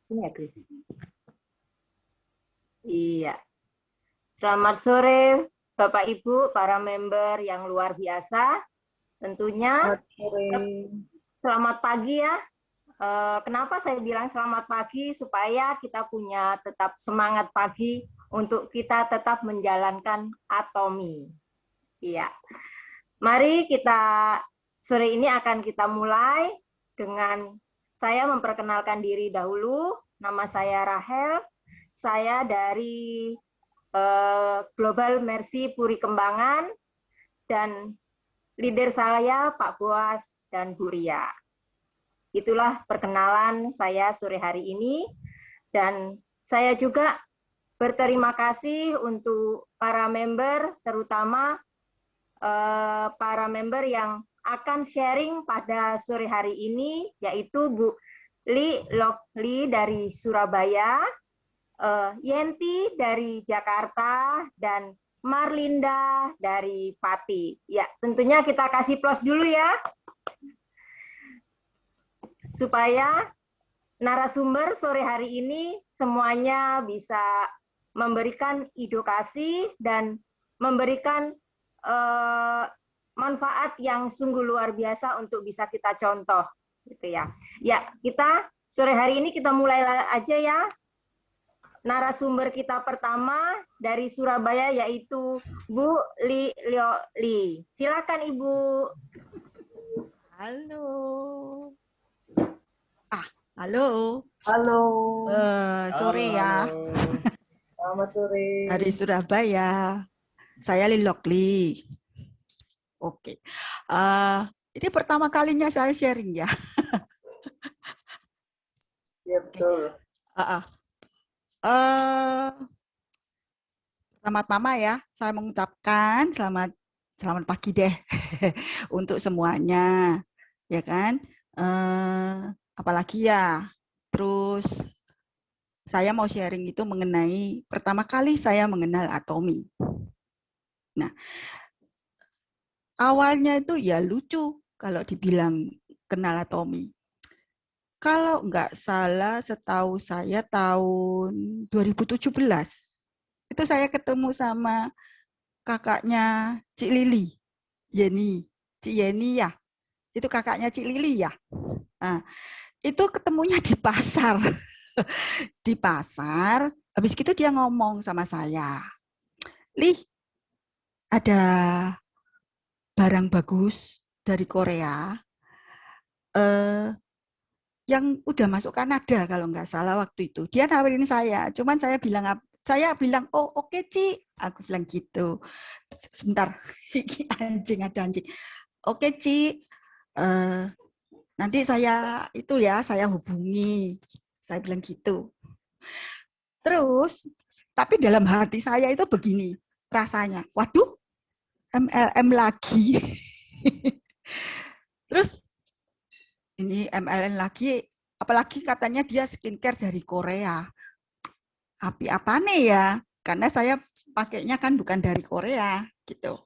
Ini ya, Chris. Iya. Selamat sore, Bapak Ibu, para member yang luar biasa. Tentunya, Selamat sore. selamat pagi ya. Kenapa saya bilang selamat pagi? Supaya kita punya tetap semangat pagi untuk kita tetap menjalankan atomi. Iya. Mari kita sore ini akan kita mulai dengan saya memperkenalkan diri dahulu. Nama saya Rahel. Saya dari Global Mercy Puri Kembangan dan leader saya Pak Boas dan Bu Ria. Itulah perkenalan saya sore hari ini dan saya juga berterima kasih untuk para member, terutama para member yang akan sharing pada sore hari ini, yaitu Bu Li Lokli dari Surabaya, Yenti dari Jakarta, dan Marlinda dari Pati. Ya, tentunya kita kasih plus dulu ya, supaya narasumber sore hari ini semuanya bisa memberikan edukasi dan memberikan manfaat yang sungguh luar biasa untuk bisa kita contoh, gitu ya. Ya, kita sore hari ini kita mulai aja ya. Narasumber kita pertama dari Surabaya yaitu Bu Li Lio Li. Silakan Ibu. Halo. Halo. Halo. Sore ya. Selamat sore. Dari Surabaya. Saya Lilokli. Oke. Ini pertama kalinya saya sharing ya. Ya, betul. Selamat Mama ya. Saya mengucapkan selamat pagi deh untuk semuanya. Ya kan? Apalagi ya. Terus saya mau sharing itu mengenai pertama kali saya mengenal atomi. Nah, awalnya itu ya lucu kalau dibilang kenal atomi. Kalau nggak salah setahu saya tahun 2017, itu saya ketemu sama kakaknya Cik Lili, Yeni, Cik Yeni ya, itu kakaknya Cik Lili ya. Nah, itu ketemunya di pasar. Di pasar, habis itu dia ngomong sama saya, Lih, ada barang bagus dari Korea yang udah masuk Kanada kalau nggak salah waktu itu. Dia nawarin saya, cuman saya bilang oh oke, Ci, aku bilang gitu. Sebentar, ada anjing. Oke, Ci, nanti saya hubungi. Saya bilang gitu. Terus, tapi dalam hati saya itu begini rasanya, waduh, MLM lagi. Terus ini MLM lagi, apalagi katanya dia skincare dari Korea. Api apa nih ya? Karena saya pakainya kan bukan dari Korea gitu.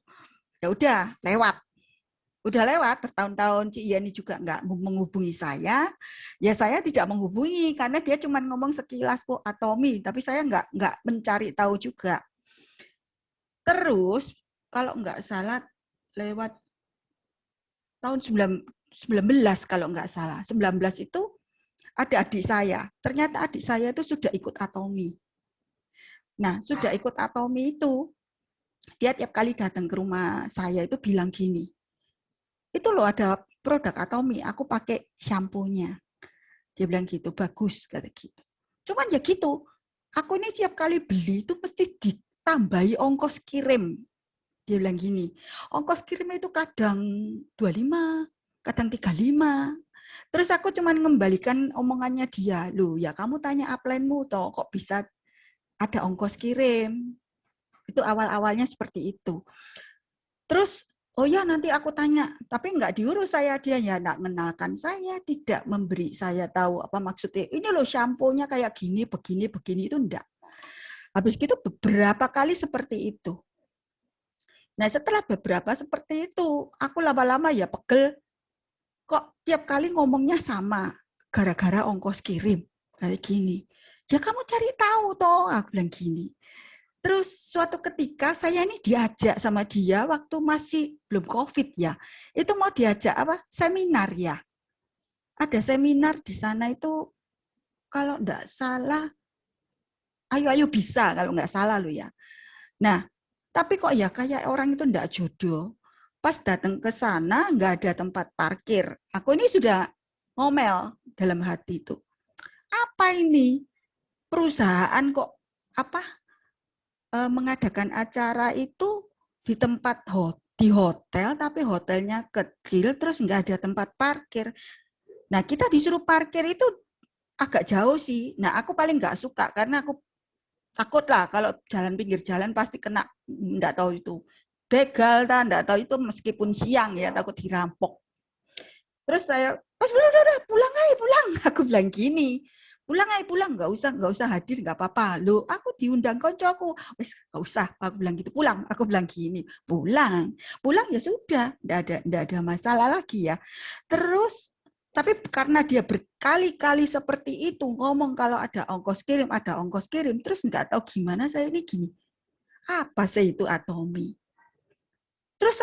Ya udah lewat bertahun-tahun. Cik Yani juga nggak menghubungi saya, ya saya tidak menghubungi karena dia cuma ngomong sekilas kok atomi, tapi saya nggak mencari tahu juga. Terus kalau nggak salah lewat tahun 19 kalau nggak salah, 19 itu ada adik saya. Ternyata adik saya itu sudah ikut atomi. Nah, sudah ikut atomi itu, dia tiap kali datang ke rumah saya itu bilang gini, itu loh ada produk atomi, aku pakai shampoo-nya. Dia bilang gitu, bagus, kata gitu. Cuman ya gitu, aku ini tiap kali beli itu mesti ditambahi ongkos kirim. Dia bilang gini, ongkos kirim itu kadang 25, kadang 35. Terus aku cuman mengembalikan omongannya dia, loh ya kamu tanya upline-mu toh, kok bisa ada ongkos kirim. Itu awal-awalnya seperti itu. Terus, oh ya nanti aku tanya, tapi nggak diurus saya, dia ya nggak mengenalkan saya, tidak memberi saya tahu apa maksudnya. Ini loh shampoo-nya kayak gini, begini, itu enggak. Habis itu beberapa kali seperti itu. Nah setelah beberapa seperti itu, aku lama-lama ya pegel, kok tiap kali ngomongnya sama, gara-gara ongkos kirim. kayak gini. Ya kamu cari tahu toh, aku bilang gini. Terus suatu ketika saya ini diajak sama dia waktu masih belum COVID ya. Itu mau diajak apa? Seminar ya. Ada seminar di sana itu kalau enggak salah, ayo bisa kalau enggak salah lo ya. Nah, tapi kok ya kayak orang itu enggak jodoh. Pas datang ke sana enggak ada tempat parkir. Aku ini sudah ngomel dalam hati itu. Apa ini? Perusahaan kok mengadakan acara itu di tempat di hotel, tapi hotelnya kecil, terus nggak ada tempat parkir. Nah, kita disuruh parkir itu agak jauh sih. Nah, aku paling nggak suka karena aku takut lah kalau jalan pinggir jalan pasti kena, nggak tahu itu begal, nggak tahu itu meskipun siang ya, takut dirampok. Terus saya, udah, pulang aja, pulang. Aku bilang gini, pulang nggak usah hadir, nggak apa-apa. Loh, aku diundang koncoku, wes nggak usah. Aku bilang gitu, pulang. Aku bilang gini, pulang ya sudah, nggak ada masalah lagi ya. Terus, tapi karena dia berkali-kali seperti itu ngomong kalau ada ongkos kirim, terus nggak tahu gimana saya ini gini, apa sih itu Atomi? Terus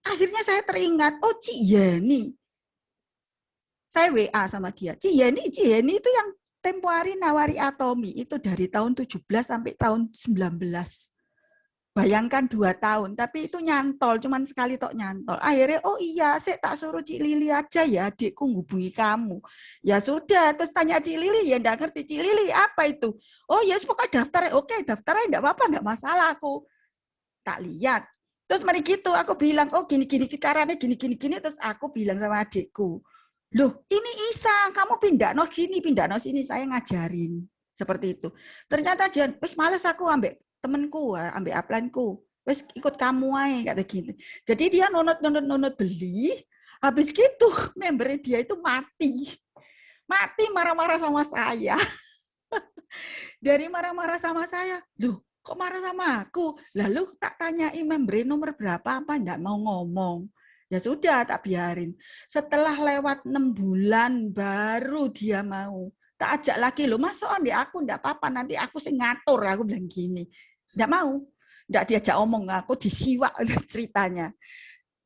akhirnya saya teringat, oh Ci Yeni. Saya WA sama dia, Ci Yeni itu yang tempo hari nawari Atomi itu dari tahun 17 sampai tahun 19. Bayangkan 2 tahun, tapi itu nyantol, cuman sekali tok nyantol. Akhirnya, oh iya, saya tak suruh Cik Lili aja ya, adikku ngubungi kamu. Ya sudah, terus tanya Cik Lili, ya enggak ngerti Cik Lili, apa itu? Oh ya, pokoknya daftar, oke daftarnya enggak apa-apa, enggak masalah aku. Tak lihat. Terus mari gitu, aku bilang, oh gini, caranya gini, terus aku bilang sama adikku, loh, ini Isa, kamu pindah no sini, saya ngajarin. Seperti itu. Ternyata dia, wis males aku ambek temenku, ambek upline-ku. Wis ikut kamu aja, kata gini. Jadi dia nunut beli, habis gitu membernya dia itu mati. Mati marah-marah sama saya. Dari marah-marah sama saya, loh kok marah sama aku? Lalu tak tanyain membernya nomor berapa, apa enggak mau ngomong. Ya sudah, tak biarin. Setelah lewat 6 bulan, baru dia mau. Tak ajak lagi, loh masuk di aku, enggak apa-apa, nanti aku sih ngatur. Aku bilang gini. Enggak mau. Enggak diajak omong, aku disiwak ceritanya.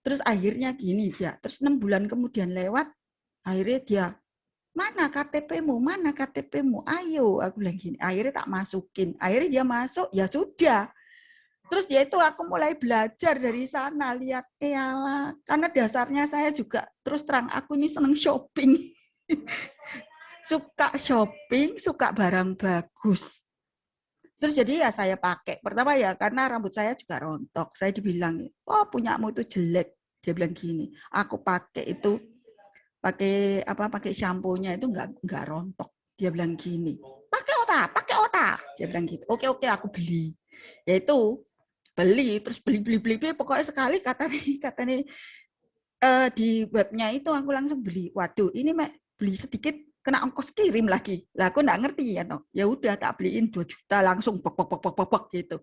Terus akhirnya gini dia. Terus 6 bulan kemudian lewat, akhirnya dia, mana KTP-mu? Ayo, aku bilang gini. Akhirnya tak masukin. Akhirnya dia masuk, ya sudah. Terus ya itu aku mulai belajar dari sana, lihat eyalah, karena dasarnya saya juga terus terang aku ini seneng shopping. Suka shopping, suka barang bagus. Terus jadi ya saya pakai. Pertama ya karena rambut saya juga rontok. Saya dibilang, "Oh, punyamu itu jelek." Dia bilang gini, "Aku pakai itu pakai shampoo-nya itu enggak rontok." Dia bilang gini, pakai otak. Dia bilang gitu. Oke, aku beli. Yaitu beli pokoknya sekali kata nih di webnya itu aku langsung beli. Waduh, ini beli sedikit kena ongkos kirim lagi. Lah aku enggak ngerti ya toh. Ya udah tak beliin 2 juta langsung pok gitu.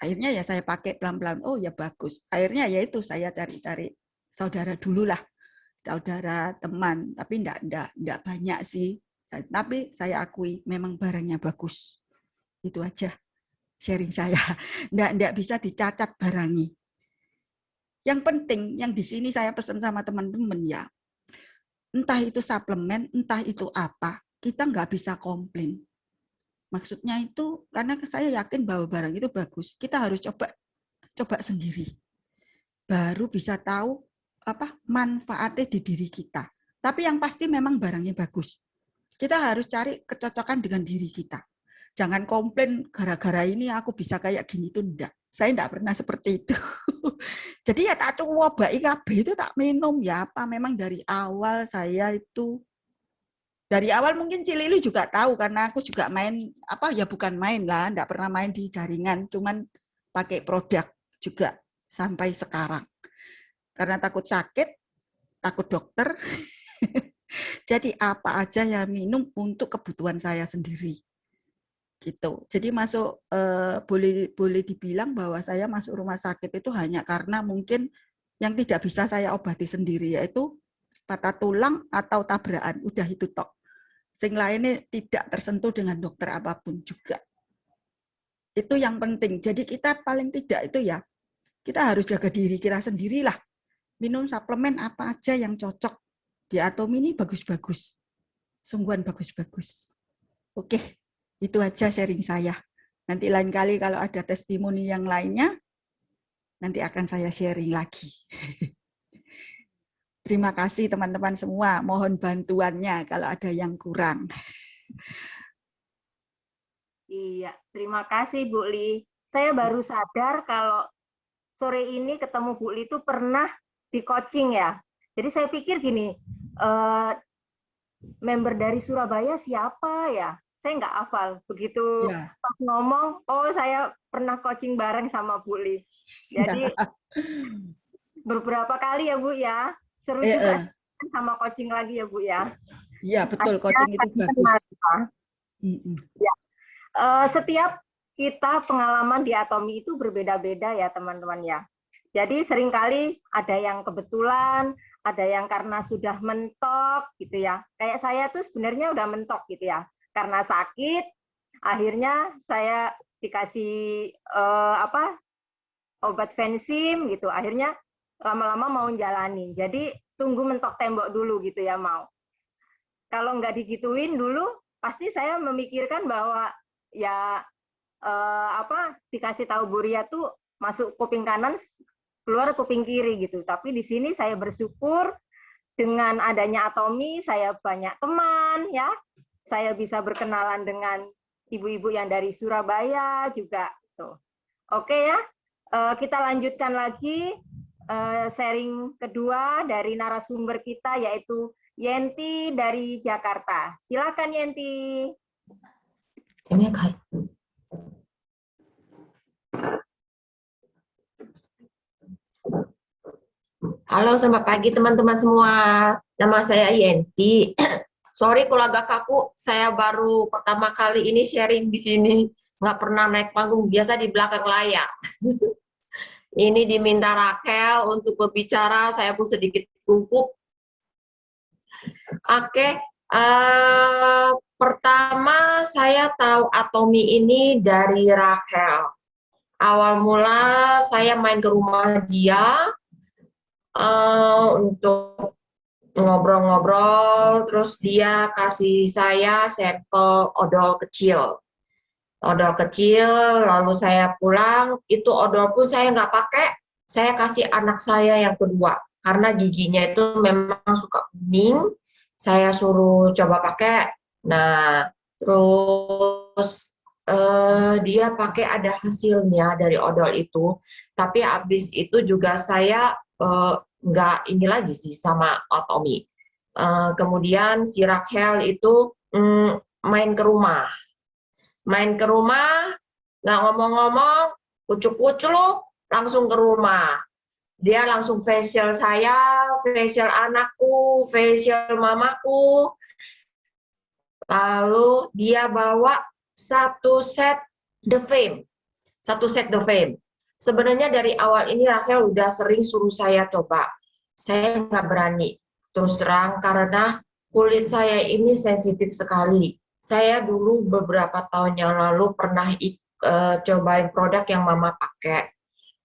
Akhirnya ya saya pakai pelan-pelan. Oh ya bagus. Akhirnya ya itu saya cari-cari saudara dulu lah. Saudara teman, tapi enggak banyak sih. Tapi saya akui memang barangnya bagus. Itu aja sharing saya. Nggak bisa dicacat barangi. Yang penting, yang di sini saya pesan sama teman-teman ya, entah itu suplemen, entah itu apa, kita nggak bisa komplain. Maksudnya itu, karena saya yakin bahwa barang itu bagus, kita harus coba sendiri. Baru bisa tahu manfaatnya di diri kita. Tapi yang pasti memang barangnya bagus. Kita harus cari kecocokan dengan diri kita. Jangan komplain gara-gara ini aku bisa kayak gini, itu enggak. Saya enggak pernah seperti itu. Jadi ya tak coba IKB itu tak minum ya apa. Memang dari awal saya itu, dari awal mungkin Cilili juga tahu karena aku juga main, ya bukan main lah, enggak pernah main di jaringan, cuman pakai produk juga sampai sekarang. Karena takut sakit, takut dokter, jadi apa aja yang minum untuk kebutuhan saya sendiri. Gitu. Jadi masuk boleh dibilang bahwa saya masuk rumah sakit itu hanya karena mungkin yang tidak bisa saya obati sendiri, yaitu patah tulang atau tabrakan. Udah itu tok. Sing lainnya tidak tersentuh dengan dokter apapun juga. Itu yang penting. Jadi kita paling tidak itu ya, kita harus jaga diri kita sendirilah. Minum suplemen apa aja yang cocok. Di Atomi ini bagus-bagus. Sungguhan bagus-bagus. Oke, itu aja sharing saya. Nanti lain kali kalau ada testimoni yang lainnya, nanti akan saya sharing lagi. Terima kasih teman-teman semua. Mohon bantuannya kalau ada yang kurang. Iya, terima kasih Bu Li. Saya baru sadar kalau sore ini ketemu Bu Li itu pernah di coaching ya. Jadi saya pikir gini, member dari Surabaya siapa ya? Saya nggak hafal. Begitu Ya. pas ngomong, oh saya pernah coaching bareng sama Bu Li. Jadi beberapa kali ya Bu ya. Seru juga sama coaching lagi ya Bu ya. Iya betul, coaching itu bagus. Ya. Setiap kita pengalaman di Atomi itu berbeda-beda ya teman-teman ya. Jadi seringkali ada yang kebetulan, ada yang karena sudah mentok gitu ya. Kayak saya tuh sebenarnya udah mentok gitu ya. Karena sakit, akhirnya saya dikasih obat Fensim gitu. Akhirnya lama-lama mau jalanin. Jadi tunggu mentok tembok dulu gitu ya mau. Kalau nggak digituin dulu, pasti saya memikirkan bahwa ya dikasih tahu Buria tuh masuk kuping kanan, keluar kuping kiri gitu. Tapi di sini saya bersyukur dengan adanya Atomi, saya banyak teman ya. Saya bisa berkenalan dengan ibu-ibu yang dari Surabaya juga. Tuh. Oke ya, kita lanjutkan lagi sharing kedua dari narasumber kita yaitu Yenti dari Jakarta. Silakan Yenti. Halo, selamat pagi teman-teman semua. Nama saya Yenti. Sorry kalau agak kaku, saya baru pertama kali ini sharing di sini. Nggak pernah naik panggung, biasa di belakang layar. Ini diminta Rachel untuk berbicara, saya pun sedikit gugup. Oke, pertama saya tahu Atomi ini dari Rachel. Awal mula saya main ke rumah dia untuk ngobrol-ngobrol, terus dia kasih saya sampel odol kecil. Odol kecil, lalu saya pulang, itu odol pun saya nggak pakai, saya kasih anak saya yang kedua. Karena giginya itu memang suka kuning, saya suruh coba pakai. Nah, terus dia pakai ada hasilnya dari odol itu. Tapi habis itu juga saya nggak ini lagi sih sama Atomi. Kemudian si Rachel itu main ke rumah. Main ke rumah, nggak ngomong-ngomong, kucuk-kucuk, langsung ke rumah. Dia langsung facial saya, facial anakku, facial mamaku. Lalu dia bawa satu set The Fame. Satu set The Fame. Sebenarnya dari awal ini Rachel udah sering suruh saya coba. Saya nggak berani. Terus terang karena kulit saya ini sensitif sekali. Saya dulu beberapa tahun yang lalu pernah cobain produk yang Mama pakai.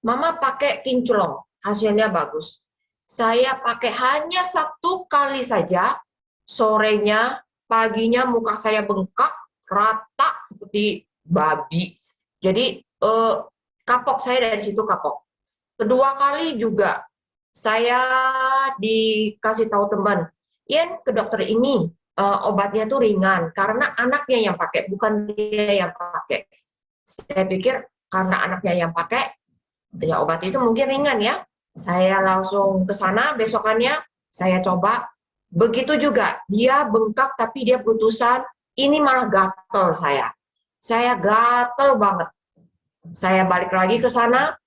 Mama pakai kinclong, hasilnya bagus. Saya pakai hanya 1 kali saja, sorenya, paginya muka saya bengkak, rata seperti babi. Jadi kapok, saya dari situ kapok. Kedua kali juga saya dikasih tahu teman, Yen ke dokter ini obatnya tuh ringan karena anaknya yang pakai, bukan dia yang pakai. Saya pikir karena anaknya yang pakai, ya obat itu mungkin ringan ya. Saya langsung ke sana besokannya, saya coba. Begitu juga, dia bengkak tapi dia putusan, ini malah gatel saya. Saya gatel banget. Saya balik lagi ke sana,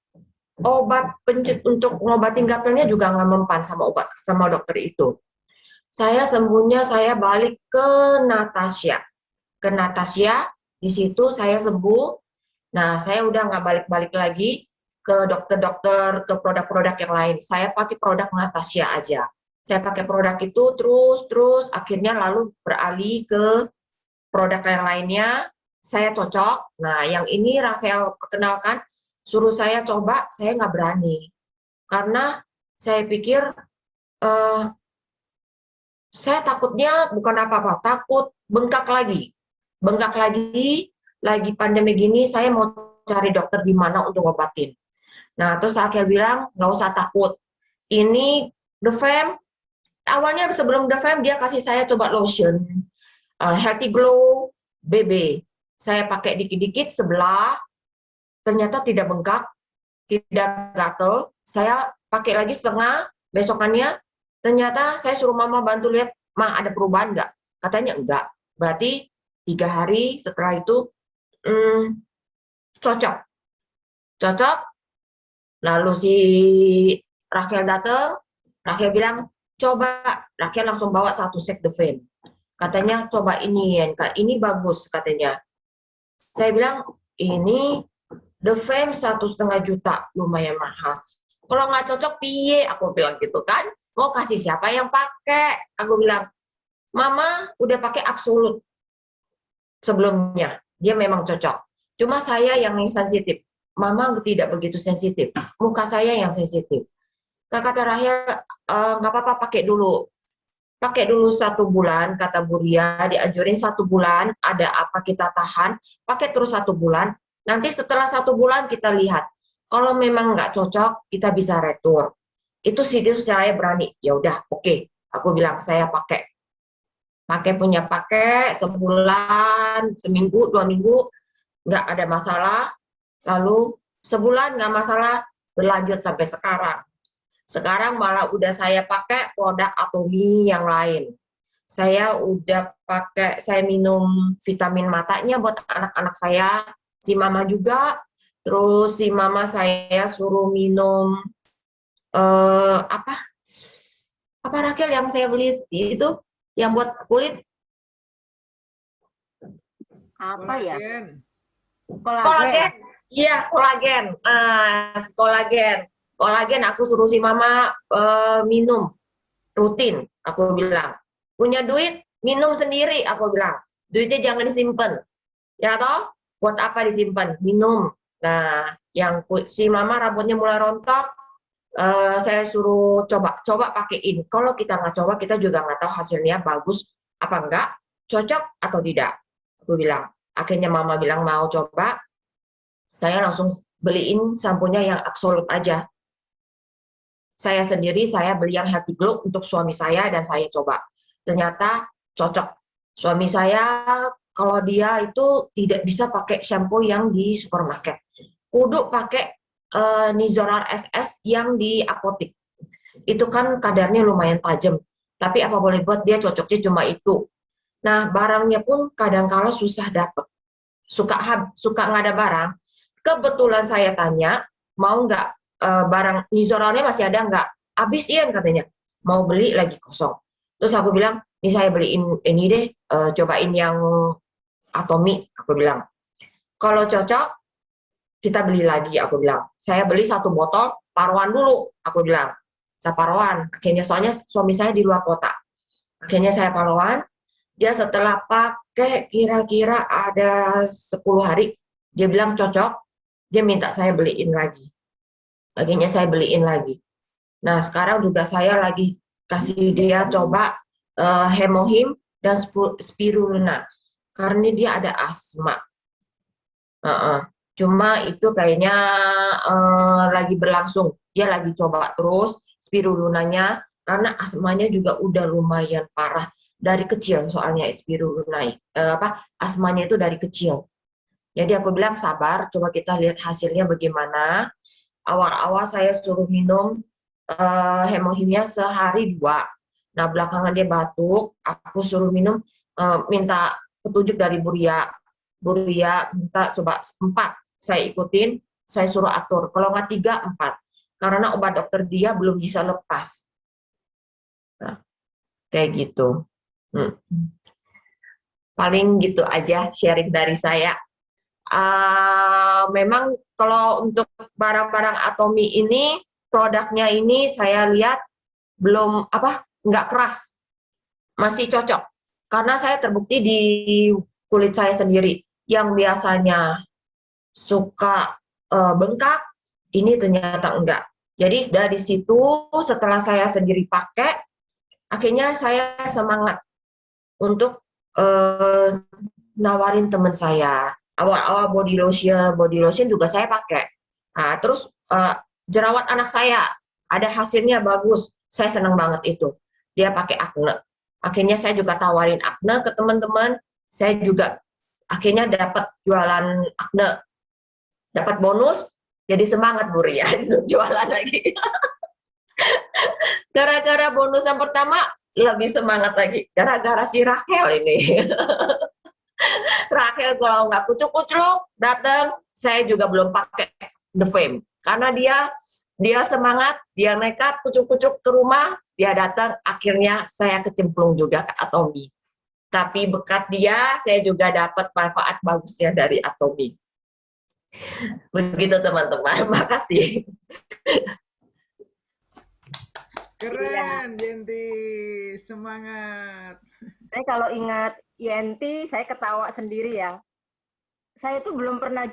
obat pencet untuk ngobatin gatelnya juga nggak mempan sama dokter itu. Saya sembuhnya saya balik ke Natasha. Ke Natasha, di situ saya sembuh. Nah, saya udah nggak balik-balik lagi ke dokter-dokter, ke produk-produk yang lain. Saya pakai produk Natasha aja. Saya pakai produk itu terus akhirnya lalu beralih ke produk yang lainnya. Saya cocok. Nah, yang ini Rafael perkenalkan, suruh saya coba, saya nggak berani. Karena saya pikir, saya takutnya bukan apa-apa, takut bengkak lagi. Bengkak lagi pandemi gini, saya mau cari dokter di mana untuk ngobatin. Nah, terus Rafael bilang, nggak usah takut. Ini The Fam, awalnya sebelum The Fam, dia kasih saya coba lotion, Healthy Glow BB. Saya pakai dikit-dikit sebelah, ternyata tidak bengkak, tidak gatel. Saya pakai lagi setengah, besokannya, ternyata saya suruh mama bantu lihat, Ma ada perubahan nggak? Katanya enggak. Berarti 3 hari setelah itu, cocok. Cocok, lalu si Raquel datang, Raquel bilang, coba, Raquel langsung bawa 1 set The Fame. Katanya, coba ini bagus katanya. Saya bilang, ini The Fame 1,5 juta, lumayan mahal. Kalau nggak cocok, piye? Aku bilang gitu kan. Mau kasih siapa yang pakai? Aku bilang, Mama udah pakai Absolut sebelumnya. Dia memang cocok. Cuma saya yang sensitif. Mama tidak begitu sensitif. Muka saya yang sensitif. Kata Rahel, nggak apa-apa pakai dulu. Pakai dulu 1 bulan, kata Bu Ria, dianjurin 1 bulan, ada apa kita tahan, pakai terus 1 bulan, nanti setelah 1 bulan kita lihat. Kalau memang nggak cocok, kita bisa retur. Itu sih saya berani. Ya udah, oke. Aku bilang saya pakai sebulan, seminggu, 2 minggu, nggak ada masalah. Lalu sebulan nggak masalah, berlanjut sampai sekarang. Sekarang malah udah saya pakai produk Atomy yang lain. Saya udah pakai, saya minum vitamin matanya buat anak-anak saya, si mama juga. Terus si mama saya suruh minum apa Raquel yang saya beli itu yang buat kulit, Apa ya? kolagen. Iya, kolagen. Kolagen aku suruh si mama minum rutin. Aku bilang, punya duit minum sendiri. Aku bilang, duitnya jangan disimpan. Ya toh, buat apa disimpan? Minum. Nah, yang si mama rambutnya mulai rontok, saya suruh coba pakaiin. Kalau kita nggak coba, kita juga nggak tahu hasilnya bagus apa enggak, cocok atau tidak. Aku bilang, akhirnya mama bilang mau coba, saya langsung beliin sampunya yang Absolut aja. Saya sendiri, saya beli yang Healthy Glow untuk suami saya dan saya coba. Ternyata cocok. Suami saya, kalau dia itu tidak bisa pakai shampoo yang di supermarket. Kudu pakai Nizoral SS yang di apotik. Itu kan kadarnya lumayan tajam. Tapi apa boleh buat, dia cocoknya cuma itu. Nah, barangnya pun kadang-kala susah dapat. Suka nggak ada barang. Kebetulan saya tanya, mau nggak barang Nizoralnya masih ada nggak? Habis Ian katanya. Mau beli lagi kosong. Terus aku bilang, ini saya beliin ini deh, cobain yang Atomy. Aku bilang, kalau cocok, kita beli lagi, aku bilang. Saya beli 1 botol, paruan dulu, aku bilang. Saya paruan. Akhirnya soalnya suami saya di luar kota. Akhirnya saya paruan. Dia setelah pakai kira-kira ada 10 hari, dia bilang cocok. Dia minta saya beliin lagi. Akhirnya saya beliin lagi. Nah, sekarang juga saya lagi kasih dia coba Hemohim dan Spirulina. Karena dia ada asma. Cuma itu kayaknya lagi berlangsung. Dia lagi coba terus Spirulunanya karena asmanya juga udah lumayan parah dari kecil, soalnya Spiruluna asmanya itu dari kecil. Jadi aku bilang sabar, coba kita lihat hasilnya bagaimana. Awal-awal saya suruh minum Hemohimnya sehari 2. Nah, belakangan dia batuk, aku suruh minum, minta petunjuk dari Bu Ria. Bu Ria minta coba 4. Saya ikutin, saya suruh atur. Kalau nggak 3, 4. Karena obat dokter dia belum bisa lepas. Nah, kayak gitu. Paling gitu aja sharing dari saya. Memang kalau untuk barang-barang Atomy ini, produknya ini saya lihat belum nggak keras, masih cocok. Karena saya terbukti di kulit saya sendiri yang biasanya suka bengkak, ini ternyata enggak. Jadi dari situ setelah saya sendiri pakai, akhirnya saya semangat untuk nawarin teman saya. Awal-awal body lotion juga saya pakai. Nah, terus jerawat anak saya ada hasilnya bagus. Saya senang banget itu. Dia pakai Acne. Akhirnya saya juga tawarin Acne ke teman-teman. Saya juga akhirnya dapat jualan Acne. Dapat bonus, jadi semangat Bu Ria jualan lagi. Gara-gara bonus yang pertama, lebih semangat lagi. Gara-gara si Rachel ini. Rachel kalau nggak kucuk-kucuk datang, saya juga belum pakai The Fame karena dia semangat, dia nekat kucuk-kucuk ke rumah, dia datang, akhirnya saya kecemplung juga ke Atomy. Tapi berkat dia, saya juga dapat manfaat bagusnya dari Atomy. Begitu teman-teman, makasih. Keren, Yenti, semangat. Saya kalau ingat Yenti, saya ketawa sendiri ya. Saya tuh belum pernah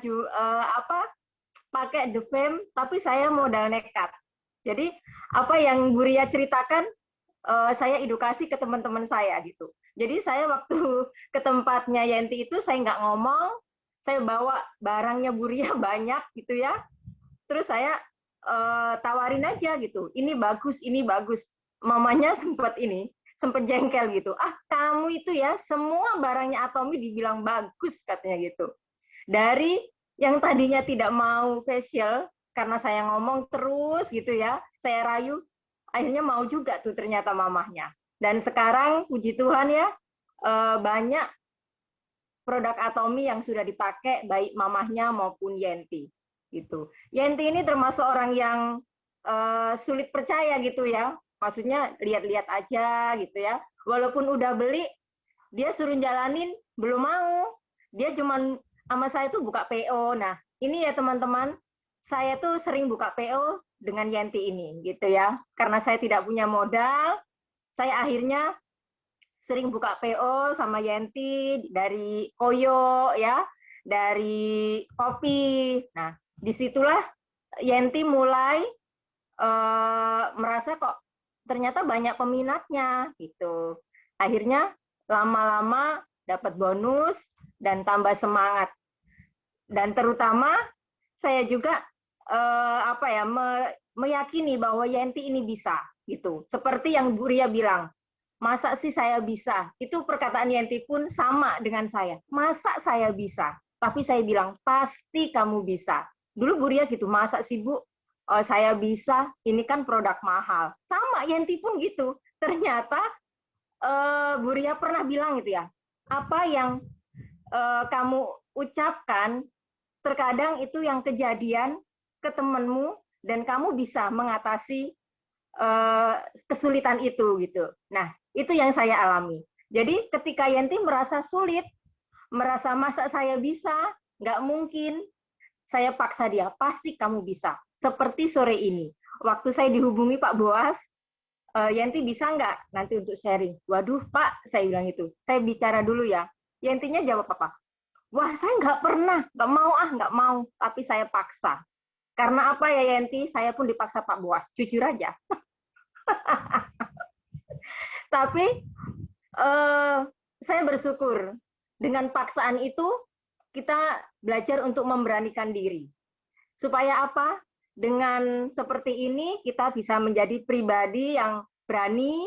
pakai The Fame, tapi saya modal nekat. Jadi apa yang Bu Ria ceritakan, saya edukasi ke teman-teman saya gitu. Jadi saya waktu ke tempatnya Yenti itu saya nggak ngomong, saya bawa barangnya Bu Ria banyak gitu ya. Terus saya tawarin aja gitu, ini bagus, ini bagus. Mamanya sempat jengkel gitu. Ah, kamu itu ya semua barangnya Atomy dibilang bagus katanya gitu. Dari yang tadinya tidak mau facial karena saya ngomong terus gitu ya, saya rayu, akhirnya mau juga tuh ternyata mamahnya. Dan sekarang puji Tuhan ya, banyak produk Atomy yang sudah dipakai baik mamahnya maupun Yenti gitu. Yenti ini termasuk orang yang sulit percaya gitu ya. Maksudnya lihat-lihat aja gitu ya. Walaupun udah beli, dia suruh jalanin belum mau. Dia cuman sama saya tuh buka PO. Nah, ini ya teman-teman, saya tuh sering buka PO dengan Yenti ini gitu ya. Karena saya tidak punya modal, saya akhirnya sering buka PO sama Yenti dari Koyo ya, dari kopi. Nah, disitulah Yenti mulai merasa kok ternyata banyak peminatnya gitu. Akhirnya lama-lama dapat bonus dan tambah semangat. Dan terutama saya juga meyakini bahwa Yenti ini bisa gitu. Seperti yang Bu Ria bilang, masa sih saya bisa? Itu perkataan Yenti pun sama dengan saya. Masa saya bisa? Tapi saya bilang, pasti kamu bisa. Dulu Bu Ria gitu, masa sih Bu? Oh, saya bisa, ini kan produk mahal. Sama, Yenti pun gitu. Ternyata Bu Ria pernah bilang gitu ya, apa yang kamu ucapkan, terkadang itu yang kejadian ke temanmu, dan kamu bisa mengatasi kesulitan itu gitu. Nah, itu yang saya alami. Jadi ketika Yenti merasa sulit, merasa masa saya bisa, nggak mungkin, saya paksa dia, pasti kamu bisa. Seperti sore ini, waktu saya dihubungi Pak Boas, Yenti bisa nggak nanti untuk sharing? Waduh Pak, saya bilang itu, saya bicara dulu ya. Yentinya jawab apa? Wah, saya nggak pernah, nggak mau, tapi saya paksa. Karena apa ya Yenti, saya pun dipaksa Pak Boas, jujur aja. Tapi saya bersyukur dengan paksaan itu kita belajar untuk memberanikan diri. Supaya apa? Dengan seperti ini kita bisa menjadi pribadi yang berani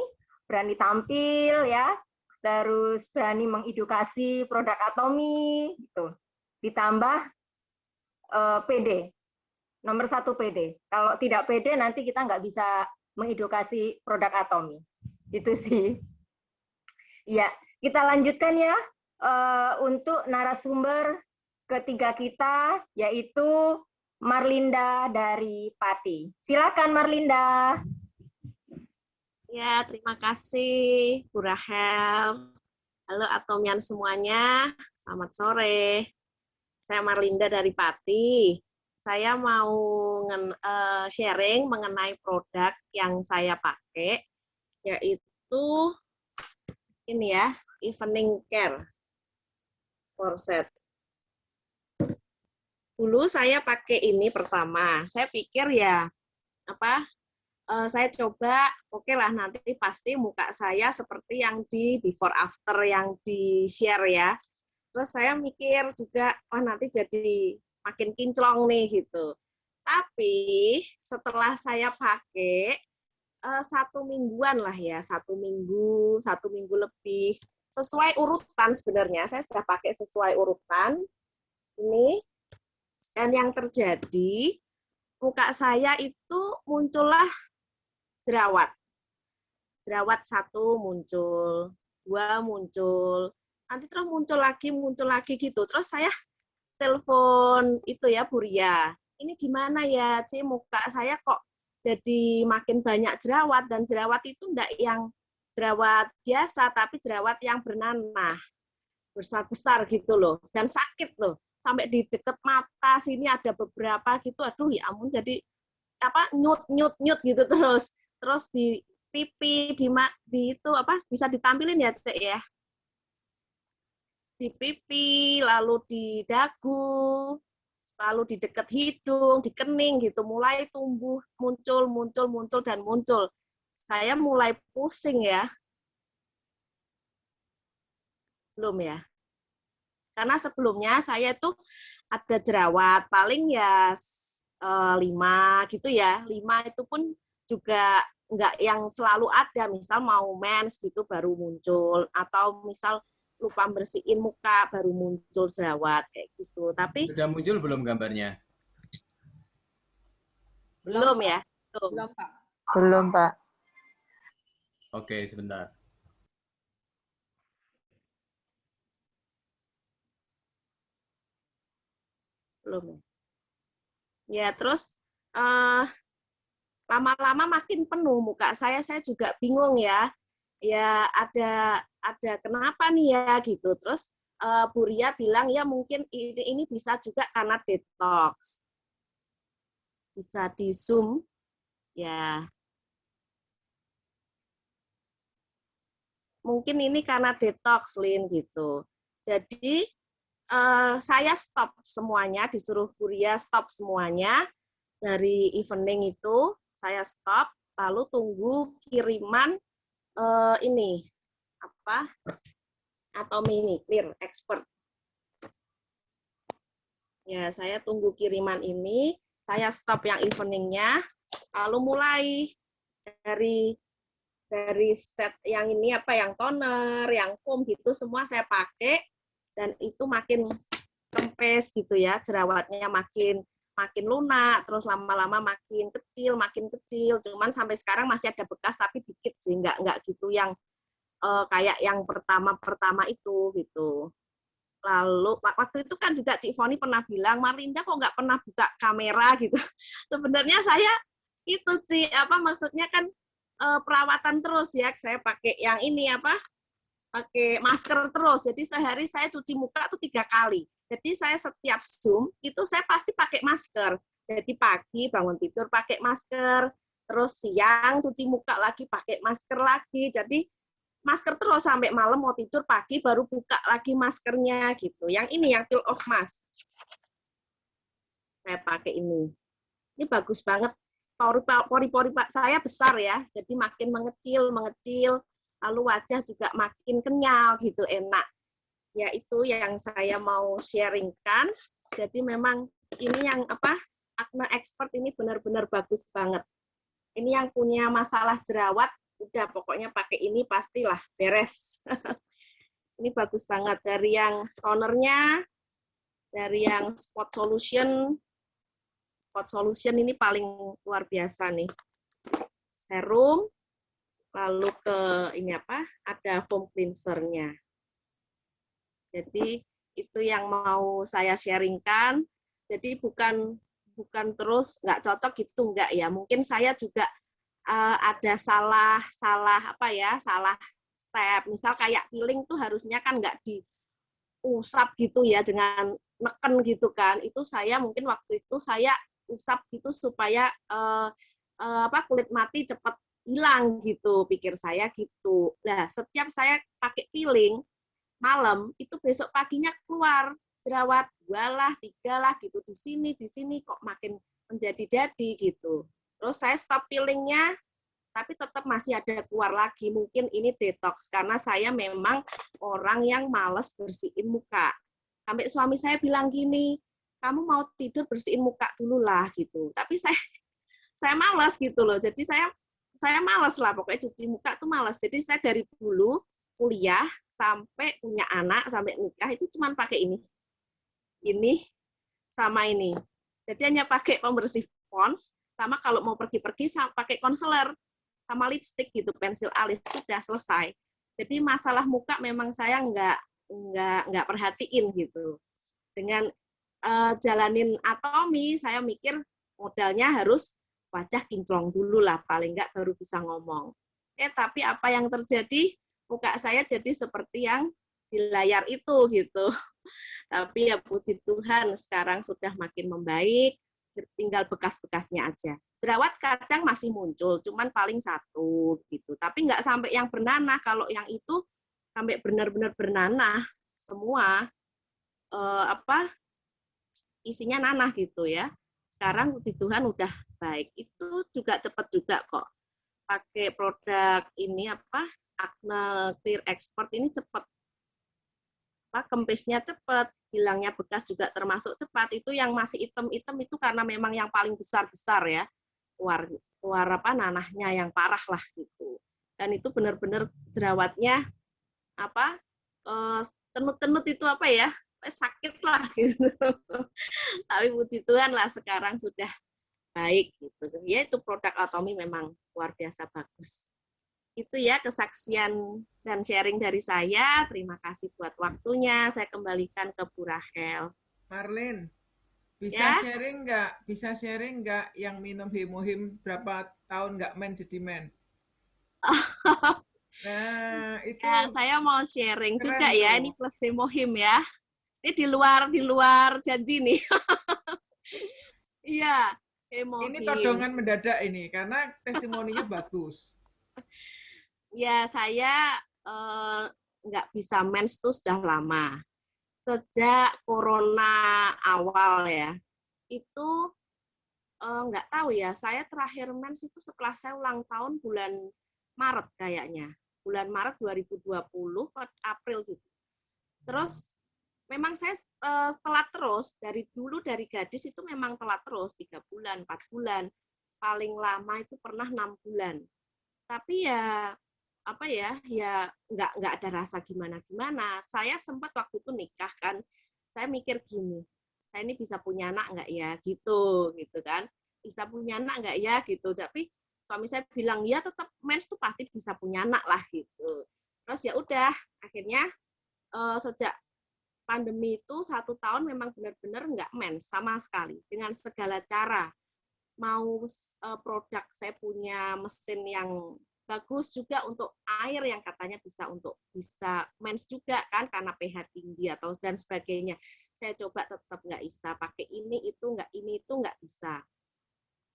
tampil ya, terus berani mengedukasi produk Atomy gitu. Ditambah PD. Nomor 1 PD. Kalau tidak PD nanti kita nggak bisa mengedukasi produk Atomy. Itu sih. Ya, kita lanjutkan ya untuk narasumber ketiga kita, yaitu Marlinda dari Pati. Silakan Marlinda. Ya, terima kasih Bu Rahel. Halo Atomian semuanya, selamat sore. Saya Marlinda dari Pati. Saya mau sharing mengenai produk yang saya pakai, yaitu itu ini ya, evening care corset. Dulu saya pakai ini pertama. Saya pikir ya apa? Saya coba, oke lah nanti pasti muka saya seperti yang di before after yang di share ya. Terus saya mikir juga, oh nanti jadi makin kinclong nih gitu. Tapi setelah saya pakai 1 mingguan lah ya, 1 minggu lebih, sesuai urutan sebenarnya. Saya sudah pakai sesuai urutan ini, dan yang terjadi muka saya itu muncullah jerawat. Jerawat 1 muncul, 2 muncul, nanti terus muncul lagi gitu. Terus saya telepon itu ya Buria. Ini gimana ya, Ci, muka saya kok jadi makin banyak jerawat, dan jerawat itu enggak yang jerawat biasa, tapi jerawat yang bernanah, besar-besar gitu loh, dan sakit loh. Sampai di dekat mata sini ada beberapa gitu, aduh ya ampun, jadi apa nyut gitu terus di pipi di itu apa bisa ditampilin ya Cek ya, di pipi, lalu di dagu, lalu di dekat hidung, di kening gitu, mulai tumbuh, muncul dan muncul. Saya mulai pusing ya, belum ya. Karena sebelumnya saya tuh ada jerawat paling ya 5 gitu ya. 5 itu pun juga nggak yang selalu ada. Misal mau mens gitu baru muncul, atau misal lupa bersihin muka baru muncul jerawat kayak gitu. Tapi sudah muncul belum gambarnya? Belum ya? Belum, Pak. Belum, Pak. Oke, sebentar. Belum. Ya, terus lama-lama makin penuh muka saya juga bingung ya. Ya ada kenapa nih ya gitu. Terus Bu Ria bilang ya mungkin ini bisa juga karena detox. Bisa di zoom ya. Mungkin ini karena detox, Lin gitu. Jadi saya stop semuanya, disuruh Buria stop semuanya dari evening itu, saya stop, lalu tunggu kiriman ini apa? Atomy ini clear expert. Ya, saya tunggu kiriman ini, saya stop yang eveningnya, lalu mulai dari set yang ini apa, yang toner, yang foam gitu semua saya pakai. Dan itu makin kempes gitu ya, jerawatnya makin lunak, terus lama-lama makin kecil. Cuman sampai sekarang masih ada bekas tapi dikit sih, nggak gitu yang kayak yang pertama itu gitu. Lalu waktu itu kan juga Cik Foni pernah bilang, Marlinda kok nggak pernah buka kamera gitu. Sebenarnya saya itu sih apa maksudnya kan perawatan terus ya, saya pakai yang ini apa? Pakai masker terus, jadi sehari saya cuci muka tuh 3 kali. Jadi saya setiap Zoom itu saya pasti pakai masker. Jadi pagi bangun tidur pakai masker, terus siang cuci muka lagi pakai masker lagi. Jadi masker terus sampai malam mau tidur, pagi baru buka lagi maskernya gitu. Yang ini yang peel off mask. Saya pakai ini. Ini bagus banget. Pori-pori saya besar ya, jadi makin mengecil. Lalu wajah juga makin kenyal gitu, enak. Ya itu yang saya mau sharingkan. Jadi memang ini yang apa, Acne Expert ini benar-benar bagus banget. Ini yang punya masalah jerawat, udah pokoknya pakai ini pastilah beres. Ini bagus banget, dari yang tonernya, dari yang spot solution ini paling luar biasa nih. Serum, lalu ke ini apa? Ada foam cleanser-nya. Jadi itu yang mau saya sharingkan. Jadi bukan terus nggak cocok gitu, enggak ya. Mungkin saya juga ada salah step. Misal kayak peeling tuh harusnya kan nggak diusap gitu ya dengan neken gitu kan. Itu saya mungkin waktu itu saya usap gitu supaya kulit mati cepat hilang gitu, pikir saya gitu. Nah, setiap saya pakai peeling malam itu besok paginya keluar jerawat 2 lah, 3 lah gitu di sini kok makin menjadi-jadi gitu. Terus saya stop peelingnya, tapi tetap masih ada keluar lagi. Mungkin ini detox karena saya memang orang yang males bersihin muka. Sampai suami saya bilang gini, kamu mau tidur bersihin muka dulu lah gitu. Tapi saya malas gitu loh. Jadi saya malas lah, pokoknya cuci muka tuh malas. Jadi saya dari dulu kuliah sampai punya anak, sampai nikah itu cuma pakai ini sama ini. Jadi hanya pakai pembersih pons, sama kalau mau pergi-pergi pakai concealer sama lipstick gitu, pensil alis, sudah selesai. Jadi masalah muka memang saya nggak perhatiin gitu. Dengan jalanin atomi, saya mikir modalnya harus wajah kinclong dulu lah, paling nggak baru bisa ngomong. Tapi apa yang terjadi, muka saya jadi seperti yang di layar itu gitu. Tapi ya puji Tuhan sekarang sudah makin membaik, tinggal bekas-bekasnya aja. Jerawat kadang masih muncul, cuman paling 1 gitu. Tapi nggak sampai yang bernanah. Kalau yang itu sampai benar-benar bernanah semua, isinya nanah gitu ya. Sekarang puji Tuhan udah baik. Itu juga cepat juga kok. Pakai produk ini Acne Clear Expert ini cepat. Kempisnya cepat, hilangnya bekas juga termasuk cepat. Itu yang masih hitam-hitam itu karena memang yang paling besar-besar ya. Keluar nanahnya yang parah lah gitu. Dan itu benar-benar jerawatnya cenut-cenut itu sakit lah gitu. Tapi puji Tuhan lah sekarang sudah baik gitu. Ya itu produk Atomi memang luar biasa bagus. Itu ya kesaksian dan sharing dari saya. Terima kasih buat waktunya. Saya kembalikan ke Bu Rahel. Marlin, bisa Ya? sharing nggak? Bisa sharing nggak yang minum Hemohim berapa tahun nggak men jadi men? Nah, itu Ya, saya mau sharing keren juga ya. tuh. Ini plus Hemohim ya. Ini di luar janji nih. Iya, Hemohim. Ini todongan mendadak ini karena testimoninya bagus. Ya, saya nggak bisa mens tuh sudah lama. Sejak corona awal ya. Itu nggak tahu ya, saya terakhir mens itu setelah saya ulang tahun bulan Maret kayaknya. Bulan Maret 2020, April gitu. Terus memang saya telat terus, dari dulu dari gadis itu memang telat terus, 3 bulan, 4 bulan. Paling lama itu pernah 6 bulan. Tapi ya nggak ada rasa gimana-gimana. Saya sempat waktu itu nikah kan, saya mikir gini, saya ini bisa punya anak nggak ya, gitu kan. Bisa punya anak nggak ya, gitu. Tapi suami saya bilang, ya tetap mens tuh pasti bisa punya anak lah, gitu. Terus ya udah, akhirnya sejak pandemi itu 1 tahun memang benar-benar nggak mens sama sekali. Dengan segala cara. Mau produk, saya punya mesin yang bagus juga untuk air yang katanya bisa mens juga kan karena pH tinggi atau dan sebagainya. Saya coba tetap nggak bisa pakai ini itu nggak bisa.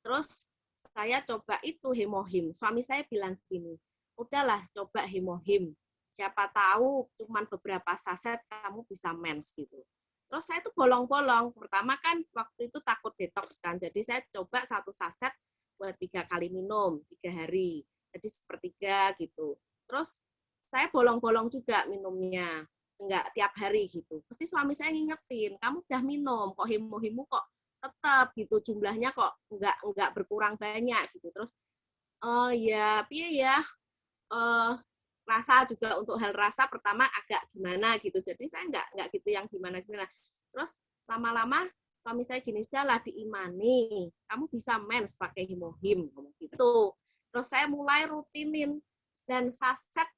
Terus saya coba itu Hemohim. Suami saya bilang gini, udahlah coba Hemohim. Siapa tahu cuman beberapa saset kamu bisa mens gitu. Terus saya tuh bolong-bolong. Pertama kan waktu itu takut detox kan. Jadi saya coba 1 saset buat 3 kali minum 3 hari. Jadi sepertiga gitu. Terus saya bolong-bolong juga minumnya, enggak tiap hari gitu. Pasti suami saya ngingetin, kamu udah minum, kok Hemohimmu kok tetap gitu jumlahnya kok enggak berkurang banyak gitu. Terus rasa juga untuk hal rasa pertama agak gimana gitu. Jadi saya enggak gitu yang gimana-gimana. Terus lama-lama suami saya gini, sudahlah diimani, kamu bisa mens pakai Hemohim gitu. Terus saya mulai rutinin dan saset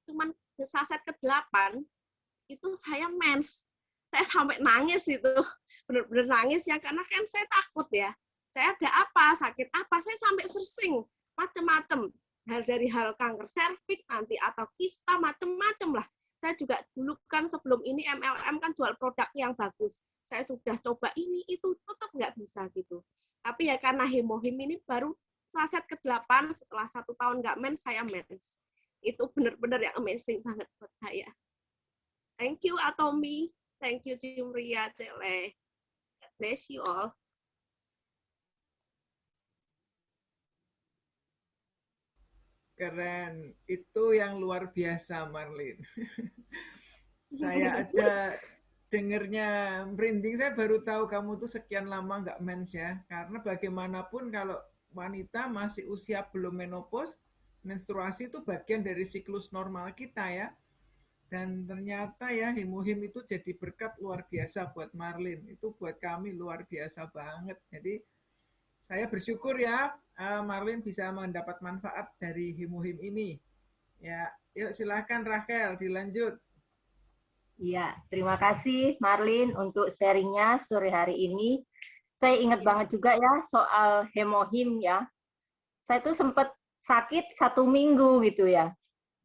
ke-8 itu saya mens. Saya sampai nangis itu. Benar-benar nangis ya karena kan saya takut ya. Saya ada apa, sakit apa, saya sampai searching macam-macam. Dari hal kanker serviks nanti atau kista macam-macam lah. Saya juga dulu kan sebelum ini MLM kan jual produk yang bagus. Saya sudah coba ini itu tetap nggak bisa gitu. Tapi ya karena Hemohim ini baru set ke-8 setelah 1 tahun nggak mens, saya mens. Itu benar-benar yang amazing banget buat saya. Thank you Atomi, thank you Jumria, Cele. Bless you all. Keren. Itu yang luar biasa, Marlin. Saya aja dengernya merinding, saya baru tahu kamu tuh sekian lama nggak mens ya. Karena bagaimanapun kalau wanita masih usia belum menopause, menstruasi itu bagian dari siklus normal kita ya. Dan ternyata ya hemohim itu jadi berkat luar biasa buat Marlin. Itu buat kami luar biasa banget. Jadi saya bersyukur ya Marlin bisa mendapat manfaat dari hemohim ini. Ya, yuk silakan Rachel dilanjut. Iya, terima kasih Marlin untuk sharingnya sore hari ini. Saya ingat banget juga ya soal hemohim ya. Saya tuh sempat sakit 1 minggu gitu ya.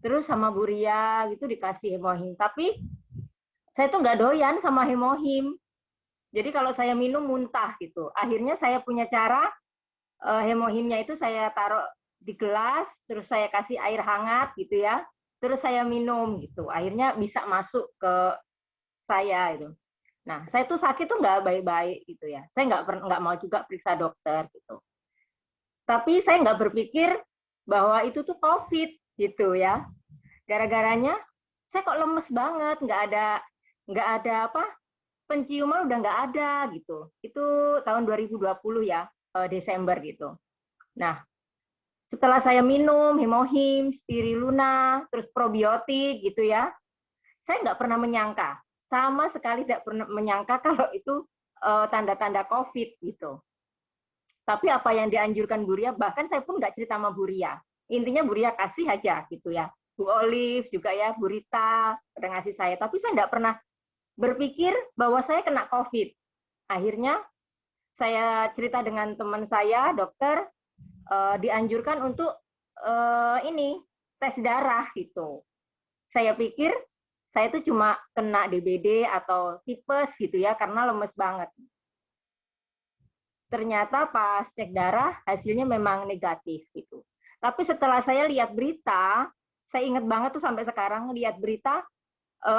Terus sama Bu Ria gitu dikasih hemohim. Tapi saya tuh nggak doyan sama hemohim. Jadi kalau saya minum muntah gitu. Akhirnya saya punya cara hemohimnya itu saya taruh di gelas, terus saya kasih air hangat gitu ya. Terus saya minum gitu. Akhirnya bisa masuk ke saya itu. Nah, saya tuh sakit tuh nggak baik-baik gitu ya. Saya nggak mau juga periksa dokter gitu. Tapi saya nggak berpikir bahwa itu tuh COVID gitu ya. Gara-garanya saya kok lemes banget, nggak ada apa penciuman udah nggak ada gitu. Itu tahun 2020 ya, Desember gitu. Nah, setelah saya minum hemohim, spirulina, terus probiotik gitu ya, saya nggak pernah menyangka, sama sekali tidak pernah menyangka kalau itu tanda-tanda COVID gitu. Tapi apa yang dianjurkan Bu Ria, bahkan saya pun nggak cerita sama Bu Ria. Intinya Bu Ria kasih aja gitu ya. Bu Olive juga ya, Bu Rita udah ngasih saya. Tapi saya nggak pernah berpikir bahwa saya kena COVID. Akhirnya saya cerita dengan teman saya, dokter, dianjurkan untuk ini tes darah gitu. Saya pikir saya itu cuma kena DBD atau tipes gitu ya karena lemes banget. Ternyata pas cek darah hasilnya memang negatif gitu. Tapi setelah saya lihat berita, saya ingat banget tuh sampai sekarang lihat berita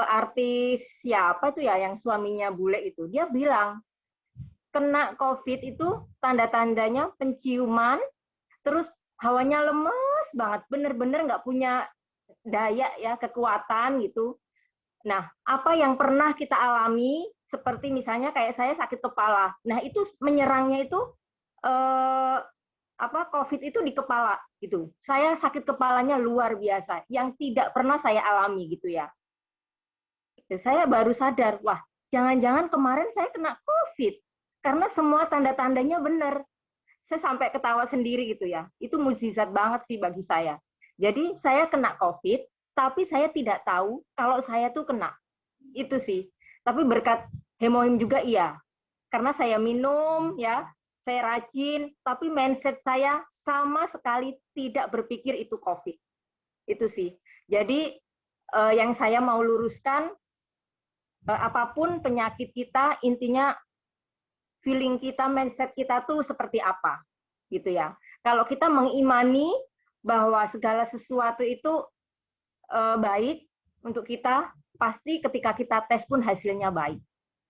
artis siapa tuh ya yang suaminya bule itu, dia bilang kena COVID itu tanda-tandanya penciuman, terus hawanya lemes banget, bener-bener nggak punya daya ya, kekuatan gitu. Nah, apa yang pernah kita alami, seperti misalnya kayak saya sakit kepala, nah itu menyerangnya itu COVID itu di kepala gitu. Saya sakit kepalanya luar biasa, yang tidak pernah saya alami gitu ya. Saya baru sadar, wah jangan-jangan kemarin saya kena COVID, karena semua tanda-tandanya benar. Saya sampai ketawa sendiri gitu ya. Itu mukjizat banget sih bagi saya. Jadi saya kena COVID, tapi saya tidak tahu kalau saya tuh kena. Itu sih. Tapi berkat hemohim juga iya. Karena saya minum ya, saya rajin, tapi mindset saya sama sekali tidak berpikir itu COVID. Itu sih. Jadi yang saya mau luruskan, apapun penyakit kita, intinya feeling kita, mindset kita tuh seperti apa, gitu ya. Kalau kita mengimani bahwa segala sesuatu itu baik untuk kita, pasti ketika kita tes pun hasilnya baik.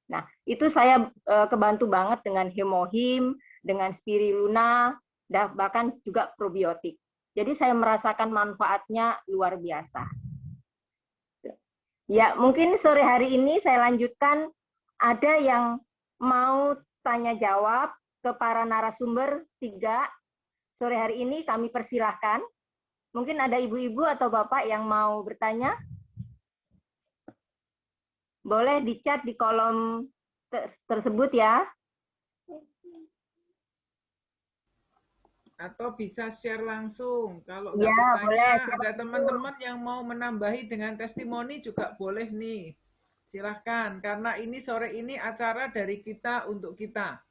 Nah, itu saya kebantu banget dengan hemohim, dengan spirulina, dan bahkan juga probiotik. Jadi saya merasakan manfaatnya luar biasa. Ya, mungkin sore hari ini saya lanjutkan, ada yang mau tanya jawab ke para narasumber 3. Sore hari ini kami persilahkan. Mungkin ada ibu-ibu atau bapak yang mau bertanya. Boleh di-chat di kolom tersebut ya. Atau bisa share langsung. Kalau nggak Ya, bertanya, boleh. ada teman-teman yang mau menambahi dengan testimoni juga boleh nih. Silahkan, karena ini sore ini acara dari kita untuk kita.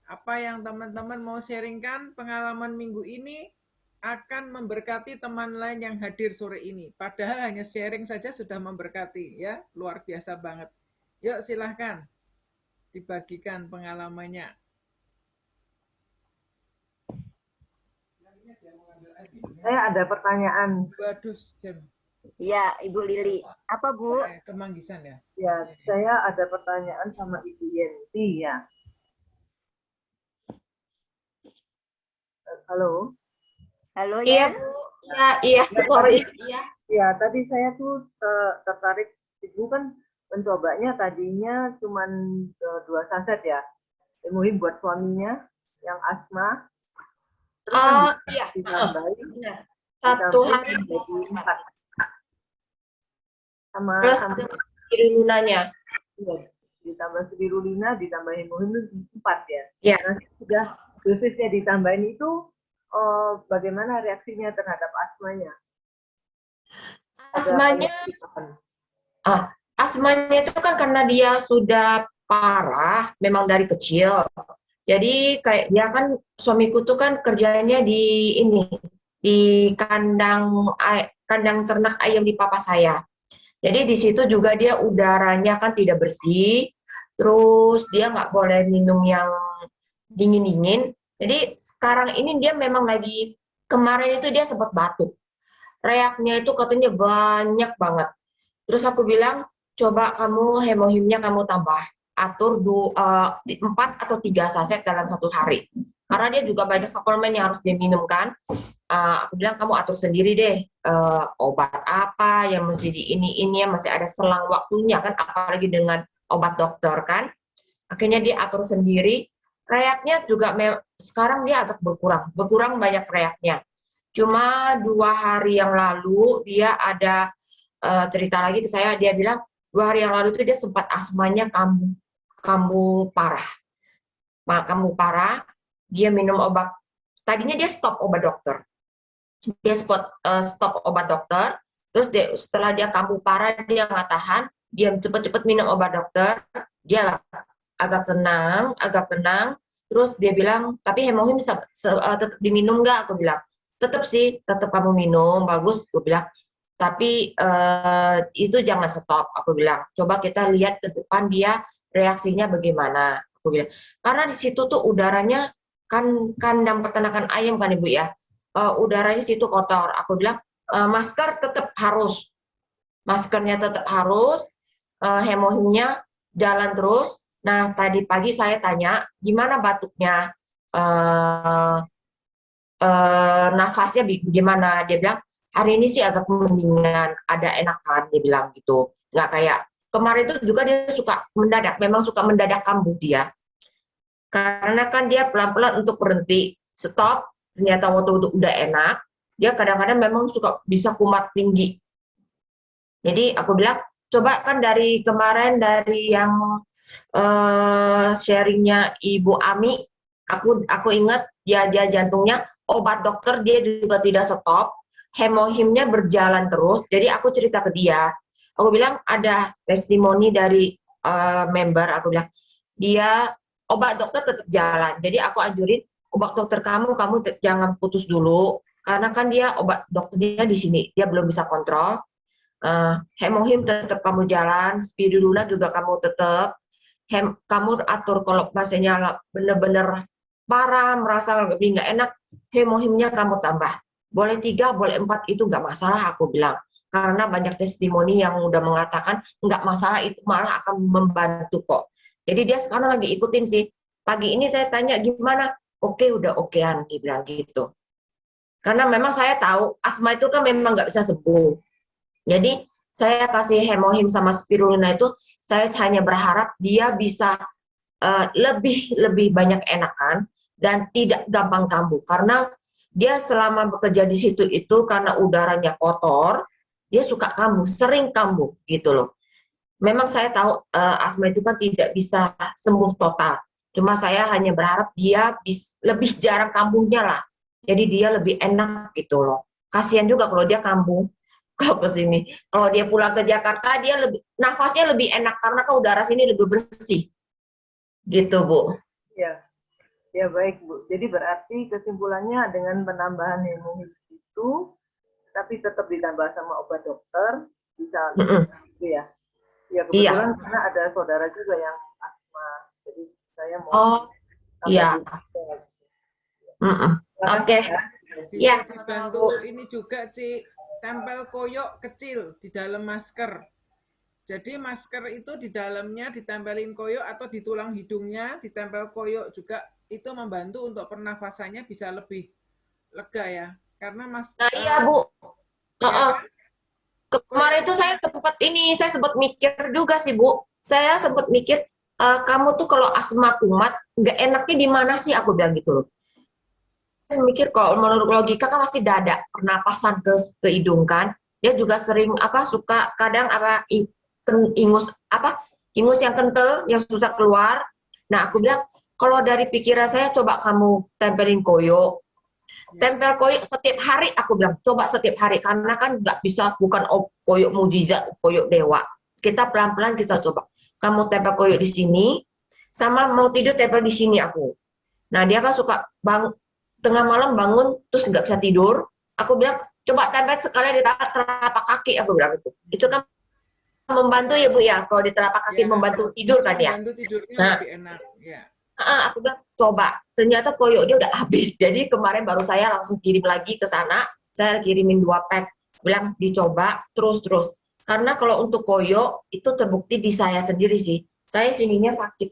Apa yang teman-teman mau sharingkan pengalaman minggu ini akan memberkati teman lain yang hadir sore ini. Padahal hanya sharing saja sudah memberkati, ya, luar biasa banget. Yuk silahkan dibagikan pengalamannya. Saya ada pertanyaan. Waduh, jam. Ya, Ibu Lili. Apa, Bu? Kemanggisan ya? Ya, saya ada pertanyaan sama Ibu Yenti ya. Halo. Halo Iya, ya. Bu. Iya, sorry. Iya. Ya, tadi saya tuh tertarik. Ibu kan mencobanya tadinya cuma 2 saset ya. Hemohim buat suaminya yang asma. Terus kan Iya. ditambahin, Benar. 1 hari menjadi 4. Sama plus spirulina-nya. iya, ditambah spirulina, ditambah hemohim itu 4 ya. Iya. Nah, sudah dosisnya ditambahin itu bagaimana reaksinya terhadap asmanya? Asmanya, asmanya itu kan karena dia sudah parah, memang dari kecil. Jadi kayak dia kan, suamiku tuh kan kerjanya di ini, di kandang ternak ayam di papa saya. Jadi di situ juga dia udaranya kan tidak bersih, terus dia nggak boleh minum yang dingin-dingin. Jadi sekarang ini dia memang lagi, kemarin itu dia sempat batuk. Reaknya itu katanya banyak banget. Terus aku bilang, coba kamu hemohimnya kamu tambah. Atur 4 atau 3 saset dalam 1 hari. Karena dia juga banyak suplemen yang harus diminumkan. Aku bilang, kamu atur sendiri deh. Obat apa yang mesti di ini masih ada selang waktunya kan, apalagi dengan obat dokter kan. Akhirnya dia atur sendiri. Reaknya juga sekarang dia agak berkurang banyak reaknya. Cuma 2 hari yang lalu dia ada cerita lagi ke saya, dia bilang 2 hari yang lalu itu dia sempat asmanya kambuh parah. Kambuh parah, dia minum obat. Tadinya dia stop obat dokter. Dia stop obat dokter, terus setelah dia kambuh parah, dia nggak tahan, dia cepet-cepet minum obat dokter, dia agak tenang, terus dia bilang, tapi hemohim tetap diminum nggak? Aku bilang, tetap sih, tetap kamu minum, bagus, aku bilang. Tapi itu jangan stop, aku bilang. Coba kita lihat ke depan dia reaksinya bagaimana, aku bilang. Karena di situ tuh udaranya kan kandang peternakan ayam kan Ibu ya, udaranya situ kotor. Aku bilang masker tetap harus, maskernya tetap harus, hemohimnya jalan terus. Nah tadi pagi saya tanya gimana batuknya, nafasnya gimana, dia bilang hari ini sih agak mendingan, ada enakan, dia bilang gitu. Nggak kayak kemarin itu juga dia memang suka mendadak kambuh dia. Karena kan dia pelan-pelan untuk berhenti, stop, ternyata waktu udah enak, dia kadang-kadang memang suka bisa kumat tinggi. Jadi aku bilang, coba kan dari kemarin dari yang sharingnya Ibu Ami, aku ingat dia jantungnya, obat dokter dia juga tidak stop, hemohimnya berjalan terus. Jadi aku cerita ke dia, aku bilang ada testimoni dari member, aku bilang dia obat dokter tetap jalan. Jadi aku anjurin obat dokter kamu jangan putus dulu, karena kan dia obat dokternya di sini dia belum bisa kontrol. Hemohim tetap kamu jalan, spirulina juga kamu tetap, kamu atur kalau pasiennya benar-benar parah, merasa lebih nggak enak, hemohimnya kamu tambah. Boleh 3, boleh 4, itu nggak masalah, aku bilang. Karena banyak testimoni yang udah mengatakan nggak masalah, itu malah akan membantu kok. Jadi dia sekarang lagi ikutin sih. Pagi ini saya tanya gimana, oke udah okean, dia bilang gitu. Karena memang saya tahu asma itu kan memang nggak bisa sembuh. Jadi saya kasih hemohim sama spirulina itu, saya hanya berharap dia bisa lebih banyak enakan dan tidak gampang kambuh. Karena dia selama bekerja di situ itu karena udaranya kotor, dia suka kambuh, sering kambuh gitu loh. Memang saya tahu asma itu kan tidak bisa sembuh total. Cuma saya hanya berharap dia lebih jarang kambuhnya lah. Jadi dia lebih enak gitu loh. Kasihan juga kalau dia kambuh. Kalau ke sini, kalau dia pulang ke Jakarta, dia nafasnya lebih enak karena kan udara sini lebih bersih. Gitu, Bu. Ya, ya baik Bu. Jadi berarti kesimpulannya dengan penambahan hemohim itu, tapi tetap ditambah sama obat dokter, bisa gitu ya. Ya kebetulan karena ada saudara juga yang asma, jadi saya mau. Iya. Oke. Ya, Bisa sama-sama, dibantu Bu. ini juga, Ci, tempel koyok kecil di dalam masker. Jadi masker itu di dalamnya ditempelin koyok atau di tulang hidungnya ditempel koyok juga, itu membantu untuk pernafasannya bisa lebih lega ya. Karena Nah, iya, Bu. ya Heeh. kan, Kemarin koyok itu saya sempat mikir juga sih, Bu. Saya sempat mikir, kamu tuh kalau asma kumat, nggak enaknya di mana sih? Aku bilang gitu loh. Saya mikir kalau menurut logika kan pasti dada, pernapasan ke hidung kan. Dia juga sering suka kadang ingus ingus yang kental yang susah keluar. Nah, aku bilang kalau dari pikiran saya coba kamu tempelin koyo. Tempel koyok setiap hari, aku bilang coba setiap hari karena kan nggak bisa, bukan koyok mujizat, koyok dewa. Kita pelan-pelan kita coba. Kamu tempel koyok di sini, sama mau tidur tempel di sini aku. Nah dia kan suka tengah malam bangun terus nggak bisa tidur. Aku bilang coba tempel sekali di telapak kaki, aku bilang itu. Itu kan membantu ya Bu ya, kalau di telapak kaki ya, membantu tidur kan ya. membantu tidurnya Nah, lebih enak ya. aku bilang coba, ternyata koyoknya udah habis. Jadi kemarin baru saya langsung kirim lagi ke sana, saya kirimin 2 pack, bilang dicoba terus. Karena kalau untuk koyok itu terbukti di saya sendiri sih, saya sininya sakit,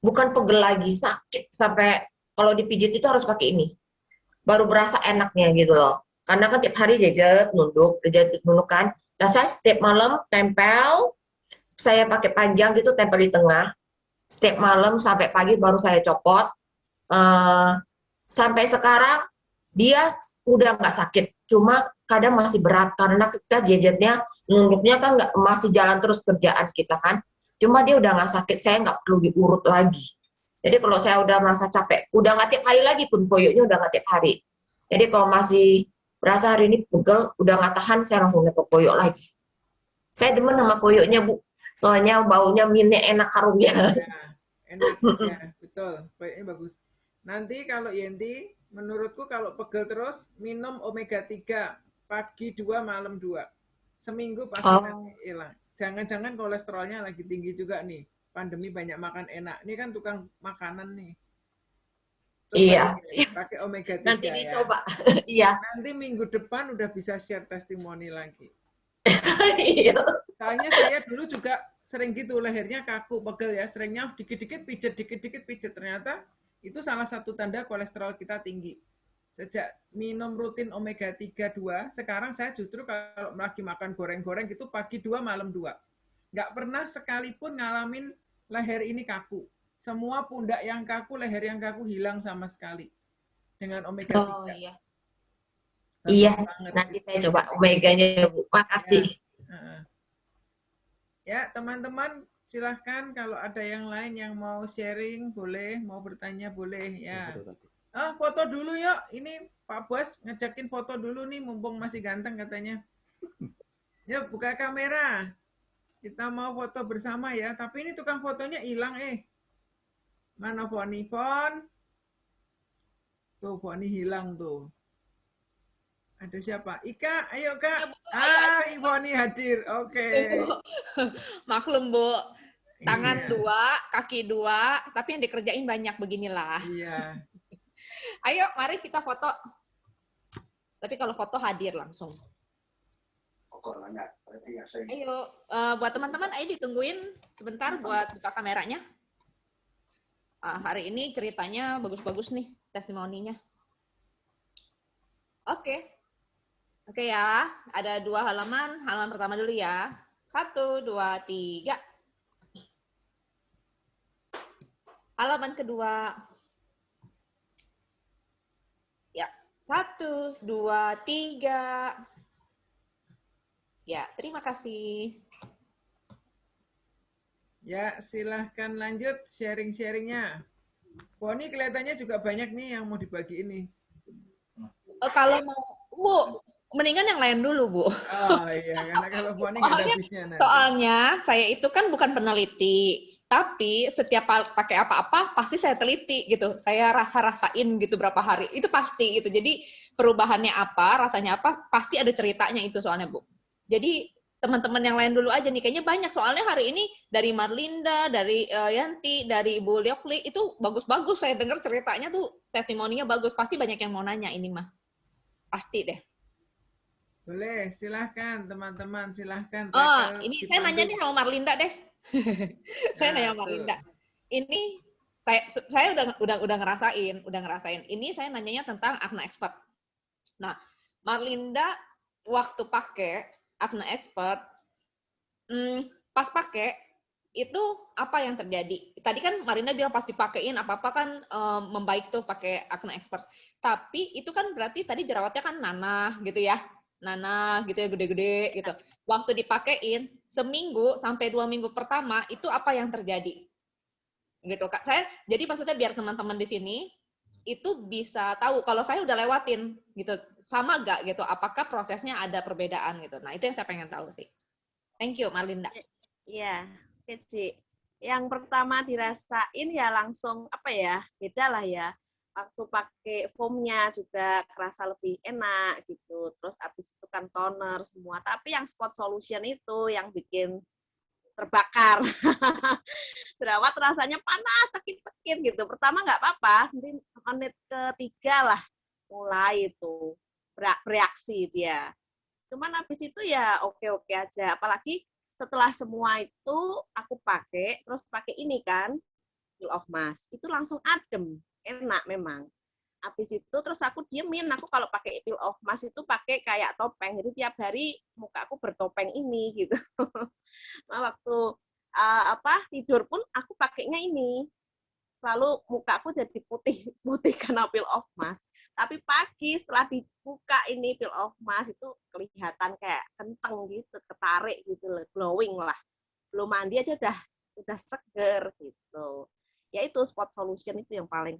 bukan pegel lagi, sakit sampai kalau dipijit itu harus pakai ini, baru berasa enaknya gitu loh. Karena kan tiap hari jajet nunduk kan. Nah saya setiap malam tempel, saya pakai panjang gitu tempel di tengah. Setiap malam sampai pagi baru saya copot. Sampai sekarang dia udah nggak sakit, cuma kadang masih berat karena kita gadgetnya nunduknya kan nggak, masih jalan terus kerjaan kita kan. Cuma dia udah nggak sakit, saya nggak perlu diurut lagi. Jadi kalau saya udah merasa capek, udah nggak tiap hari lagi pun koyoknya udah nggak tiap hari. Jadi kalau masih berasa hari ini pegel, udah nggak tahan, saya langsung ke koyok lagi. Saya demen sama koyoknya Bu, soalnya baunya minyak enak, harumnya. Ya, enak ya, betul. Baiknya bagus. Nanti kalau Yenti, menurutku kalau pegel terus minum omega 3 pagi 2 malam 2. Seminggu pasti nanti hilang. Jangan-jangan kolesterolnya lagi tinggi juga nih. Pandemi banyak makan enak. Ini kan tukang makanan nih. Coba Iya. pakai omega 3 Nanti ya. dicoba. Iya. Nanti minggu depan udah bisa share testimoni lagi. Iya. Soalnya saya dulu juga sering gitu, lehernya kaku, pegel ya, seringnya dikit-dikit pijet. Ternyata itu salah satu tanda kolesterol kita tinggi. Sejak minum rutin omega 3 2, sekarang saya justru kalau lagi makan goreng-goreng gitu pagi 2 malam 2. Nggak pernah sekalipun ngalamin leher ini kaku. Semua pundak yang kaku, leher yang kaku hilang sama sekali dengan omega 3. Oh iya. Bagus Iya, banget. nanti saya coba omeganya Bu. Makasih. Ya, teman-teman silahkan kalau ada yang lain yang mau sharing boleh, mau bertanya boleh ya. Foto dulu yuk. Ini Pak Bos ngejakin foto dulu nih mumpung masih ganteng katanya. Yuk buka kamera. Kita mau foto bersama ya. Tapi ini tukang fotonya hilang Mana Foni? Tuh Foni hilang tuh. Ada siapa? Ika, ayo Kak. Foni hadir. Oke. Maklum Bu, tangan 2, kaki 2, tapi yang dikerjain banyak beginilah. Iya. Ayo, mari kita foto. Tapi kalau foto hadir langsung. Ayo, buat teman-teman, ayo ditungguin sebentar buat buka kameranya. Hari ini ceritanya bagus-bagus nih, testimoninya. Oke ya, ada 2 halaman. Halaman pertama dulu ya. 1, 2, 3. Halaman kedua. Ya, 1, 2, 3. Ya, terima kasih. Ya, silahkan lanjut sharing-sharingnya. Poni kelihatannya juga banyak nih yang mau dibagi ini. Kalau mau, Bu, mendingan yang lain dulu, Bu. Oh iya, karena kalau Poni nggak ada habisnya nanti. Soalnya saya itu kan bukan peneliti, tapi setiap pakai apa-apa pasti saya teliti gitu. Saya rasain gitu berapa hari. Itu pasti gitu. Jadi perubahannya apa, rasanya apa, pasti ada ceritanya itu soalnya, Bu. Jadi teman-teman yang lain dulu aja nih. Kayaknya banyak soalnya hari ini dari Marlinda, dari Yanti, dari Ibu Liokli itu bagus-bagus. Saya dengar ceritanya tuh testimoninya bagus. Pasti banyak yang mau nanya ini mah. Pasti deh. Boleh, silahkan teman-teman, silahkan Oh, Rakel ini saya nanya dipandu. nih sama Marlinda deh. Saya nanya sama Tuh. Marlinda. Ini saya udah ngerasain. Ini saya nanyanya tentang Akna Expert. Nah, Marlinda waktu pakai Akna Expert, pas pakai itu apa yang terjadi? Tadi kan Marlinda bilang pas dipakein apa-apa kan membaik tuh pakai Akna Expert. Tapi itu kan berarti tadi jerawatnya kan nanah gitu ya. Nanah gitu ya, gede-gede gitu. Waktu dipakein seminggu sampai 2 minggu pertama itu apa yang terjadi? Gitu Kak. Jadi maksudnya biar teman-teman di sini itu bisa tahu kalau saya udah lewatin gitu. Sama nggak gitu? Apakah prosesnya ada perbedaan gitu? Nah, itu yang saya pengen tahu sih. Thank you, Marlinda. Iya, oke, Ci. Yang pertama dirasain ya langsung apa ya, beda lah ya. Waktu pakai foamnya juga kerasa lebih enak gitu. Terus habis itu kan toner semua. Tapi yang spot solution itu yang bikin terbakar. Jerawat rasanya panas, cekit-cekit gitu. Pertama nggak apa-apa, menit ketiga lah mulai itu bereaksi dia. Cuman habis itu ya oke-oke aja. Apalagi setelah semua itu aku pakai, terus pakai ini kan, peel off mask. Itu langsung adem, enak memang. Habis itu terus aku diemin, aku kalau pakai peel off mask itu pakai kayak topeng. Jadi tiap hari muka aku bertopeng ini gitu. Nah, waktu tidur pun aku pakainya ini. Lalu muka aku jadi putih karena peel off mask. Tapi pagi setelah dibuka ini peel off mask itu kelihatan kayak kenceng gitu, ketarik gitu, glowing lah. Belum mandi aja udah seger gitu. Ya itu spot solution itu yang paling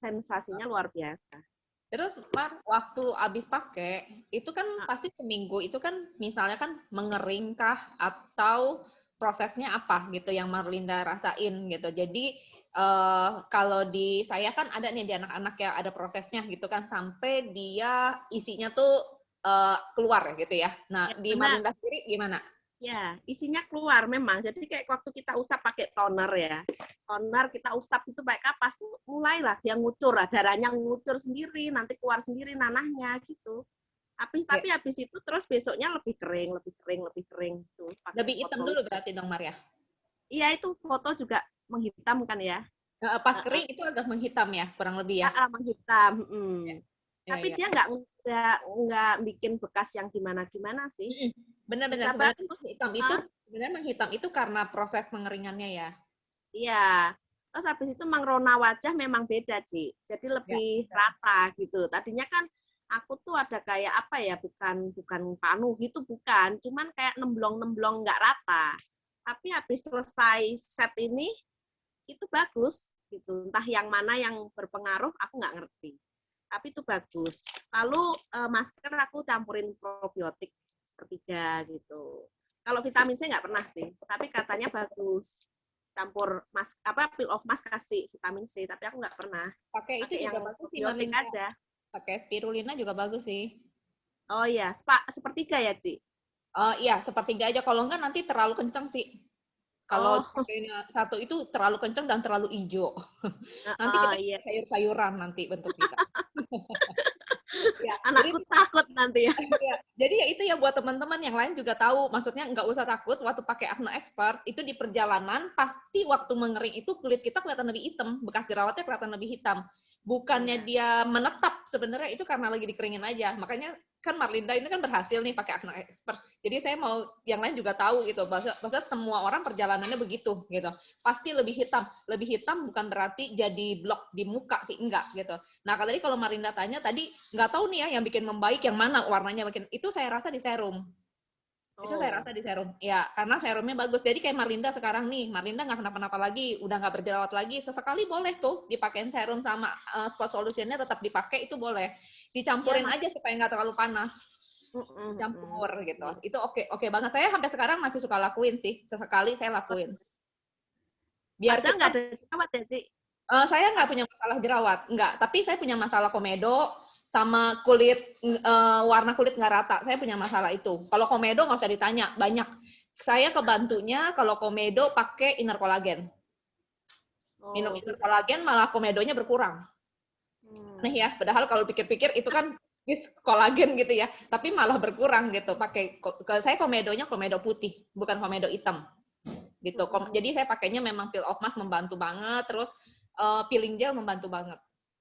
sensasinya luar biasa. Terus Mar, waktu habis pakai itu kan pasti seminggu itu kan misalnya kan mengering kah atau prosesnya apa gitu yang Marlinda rasain gitu. Jadi kalau di saya kan ada nih di anak-anak ya ada prosesnya gitu kan sampai dia isinya tuh keluar gitu ya. Nah, Ya, di Marlinda sendiri gimana? Ya, isinya keluar memang. Jadi kayak waktu kita usap pakai toner ya. Toner kita usap itu pakai kapas, mulailah dia ngucur, darahnya ngucur sendiri, nanti keluar sendiri nanahnya gitu. Tapi habis itu terus besoknya lebih kering tuh. Lebih hitam dulu berarti dong Maria. Iya, itu foto juga menghitam kan ya. Pas kering itu agak menghitam ya, kurang lebih ya. Menghitam. Tapi dia nggak bikin bekas yang gimana sih. Benar-benar sebenarnya menghitam itu sebenarnya menghitam itu karena proses pengeringannya ya. Iya. Terus habis itu mengrona wajah memang beda, Ci. Jadi lebih rata gitu. Tadinya kan aku tuh ada kayak apa ya, bukan panu gitu, bukan. Cuman kayak nemblong-nemblong nggak rata. Tapi habis selesai set ini, itu bagus gitu. Entah yang mana yang berpengaruh, aku nggak ngerti. Tapi itu bagus. Lalu masker aku campurin probiotik sepertiga gitu. Kalau vitamin C nggak pernah sih, tapi katanya bagus. Campur peel off mask kasih vitamin C, tapi aku nggak pernah. Pakai itu juga bagus sih, Marlinda. Ada. Pakai spirulina juga bagus sih. Oh iya, sepertiga ya, Ci? Iya, sepertiga aja. Kalau enggak nanti terlalu kenceng sih. Kalau pakainya satu itu terlalu kenceng dan terlalu hijau. Nanti kita sayur-sayuran nanti bentuk kita. Ya, anakku takut nanti ya. Jadi ya itu ya buat teman-teman yang lain juga tahu. Maksudnya nggak usah takut waktu pakai Akna Expert itu di perjalanan pasti waktu mengering itu kulit kita kelihatan lebih hitam, bekas jerawatnya kelihatan lebih hitam. Bukannya dia menetap sebenarnya itu karena lagi dikeringin aja. Makanya kan Marlinda ini kan berhasil nih pakai Akna Expert. Jadi saya mau yang lain juga tahu gitu. Maksudnya semua orang perjalanannya begitu gitu. Pasti lebih hitam. Lebih hitam bukan berarti jadi blok di muka sih, enggak gitu. Nah, tadi kalau Marlinda tanya tadi nggak tahu nih ya yang bikin membaik yang mana warnanya makin. Itu saya rasa di serum. Itu saya rasa di serum. Ya, karena serumnya bagus. Jadi kayak Marlinda sekarang nih, Marlinda nggak kenapa-napa lagi, udah nggak berjerawat lagi. Sesekali boleh tuh dipakein serum sama spot solutionnya tetap dipakai, itu boleh. Dicampurin aja supaya nggak terlalu panas. Campur gitu. Itu oke banget. Saya sampai sekarang masih suka lakuin sih. Sesekali saya lakuin. Biar kita nggak ada jerawat ya, Ci? Saya nggak punya masalah jerawat, nggak. Tapi saya punya masalah komedo sama kulit warna kulit nggak rata. Saya punya masalah itu. Kalau komedo nggak usah ditanya, banyak. Saya kebantunya kalau komedo pakai inner collagen. Minum inner collagen malah komedonya berkurang. Nah ya, padahal kalau pikir-pikir itu kan kolagen gitu ya, tapi malah berkurang gitu. Pakai saya komedonya komedo putih, bukan komedo hitam gitu. Jadi saya pakainya memang peel off mask membantu banget, terus peeling gel membantu banget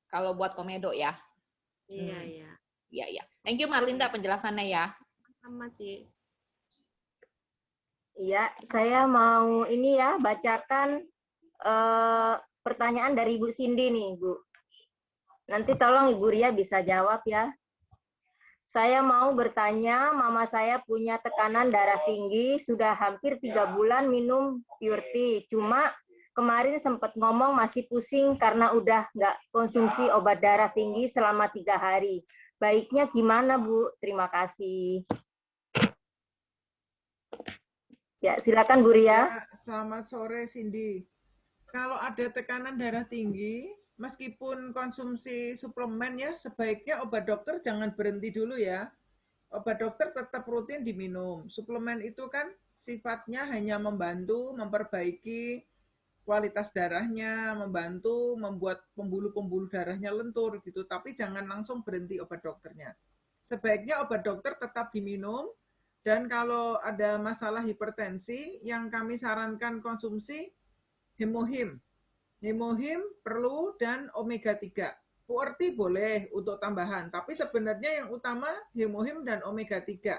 kalau buat komedo ya. Iya, iya. Iya, iya. Thank you Marlinda penjelasannya ya. Sama, Ci. Iya, saya mau ini ya bacakan pertanyaan dari Ibu Cindy nih, Bu. Nanti tolong Ibu Ria bisa jawab ya. Saya mau bertanya, mama saya punya tekanan darah tinggi, sudah hampir 3 bulan minum Pure Tea. Cuma kemarin sempat ngomong masih pusing karena udah nggak konsumsi obat darah tinggi selama 3 hari. Baiknya gimana, Bu? Terima kasih. Ya, silakan Bu Ria. Ya, selamat sore Cindy. Kalau ada tekanan darah tinggi, meskipun konsumsi suplemen ya, sebaiknya obat dokter jangan berhenti dulu ya. Obat dokter tetap rutin diminum. Suplemen itu kan sifatnya hanya membantu memperbaiki kualitas darahnya, membantu membuat pembuluh-pembuluh darahnya lentur gitu, tapi jangan langsung berhenti obat dokternya. Sebaiknya obat dokter tetap diminum, dan kalau ada masalah hipertensi, yang kami sarankan konsumsi hemohim. Hemohim perlu dan omega 3. PURT boleh untuk tambahan, tapi sebenarnya yang utama hemohim dan omega 3.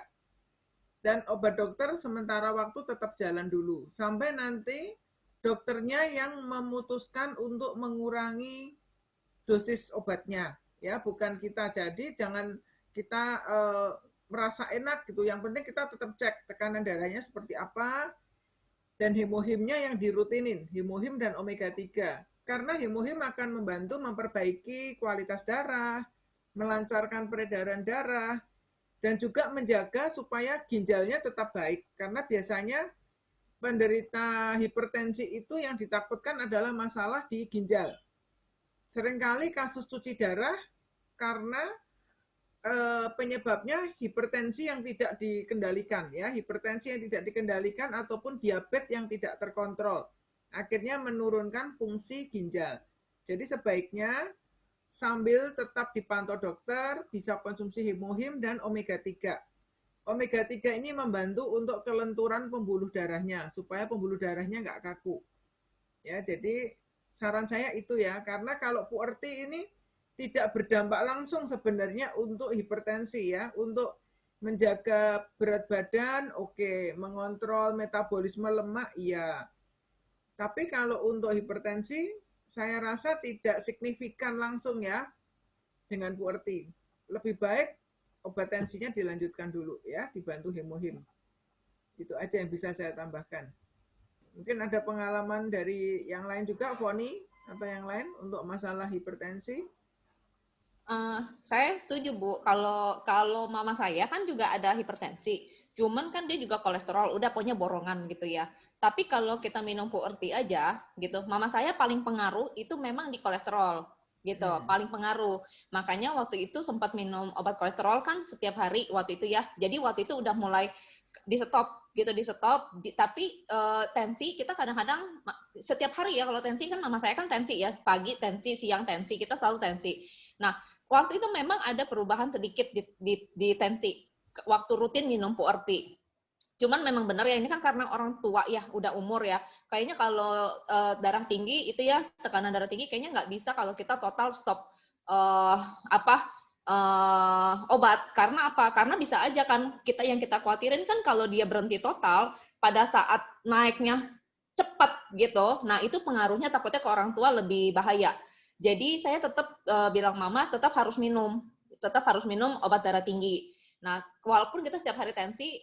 Dan obat dokter sementara waktu tetap jalan dulu sampai nanti dokternya yang memutuskan untuk mengurangi dosis obatnya, ya bukan kita. Jadi jangan kita merasa enak gitu. Yang penting kita tetap cek tekanan darahnya seperti apa, dan hemohimnya yang dirutinin, hemohim dan omega 3. Karena hemohim akan membantu memperbaiki kualitas darah, melancarkan peredaran darah, dan juga menjaga supaya ginjalnya tetap baik. Karena biasanya penderita hipertensi itu yang ditakutkan adalah masalah di ginjal. Seringkali kasus cuci darah karena penyebabnya hipertensi yang tidak dikendalikan, ya, hipertensi yang tidak dikendalikan ataupun diabetes yang tidak terkontrol, akhirnya menurunkan fungsi ginjal. Jadi sebaiknya sambil tetap dipantau dokter, bisa konsumsi hemohim dan omega 3. Omega 3 ini membantu untuk kelenturan pembuluh darahnya, supaya pembuluh darahnya nggak kaku. Ya, jadi saran saya itu ya, karena kalau PURT ini tidak berdampak langsung sebenarnya untuk hipertensi ya, untuk menjaga berat badan, oke, mengontrol metabolisme lemak, iya. Tapi kalau untuk hipertensi, saya rasa tidak signifikan langsung ya dengan PURT. Lebih baik obat tensinya dilanjutkan dulu ya, dibantu hemohim. Itu aja yang bisa saya tambahkan. Mungkin ada pengalaman dari yang lain juga, Foni, atau yang lain untuk masalah hipertensi? Saya setuju Bu, kalau mama saya kan juga ada hipertensi, cuman kan dia juga kolesterol, udah pokoknya borongan gitu ya. Tapi kalau kita minum PURT aja gitu, mama saya paling pengaruh itu memang di kolesterol gitu, paling pengaruh. Makanya waktu itu sempat minum obat kolesterol kan setiap hari waktu itu ya. Jadi waktu itu udah mulai di stop gitu, tapi tensi kita kadang-kadang setiap hari ya, kalau tensi kan mama saya kan tensi ya, pagi tensi, siang tensi, kita selalu tensi. Nah, waktu itu memang ada perubahan sedikit di tensi waktu rutin minum PURT. Cuman memang benar ya, ini kan karena orang tua ya, udah umur ya. Kayaknya kalau darah tinggi itu ya, tekanan darah tinggi kayaknya nggak bisa kalau kita total stop obat. Karena apa? Karena bisa aja kan yang kita khawatirin kan kalau dia berhenti total pada saat naiknya cepat gitu. Nah, itu pengaruhnya takutnya ke orang tua lebih bahaya. Jadi saya tetap bilang mama tetap harus minum obat darah tinggi. Nah, walaupun kita setiap hari tensi,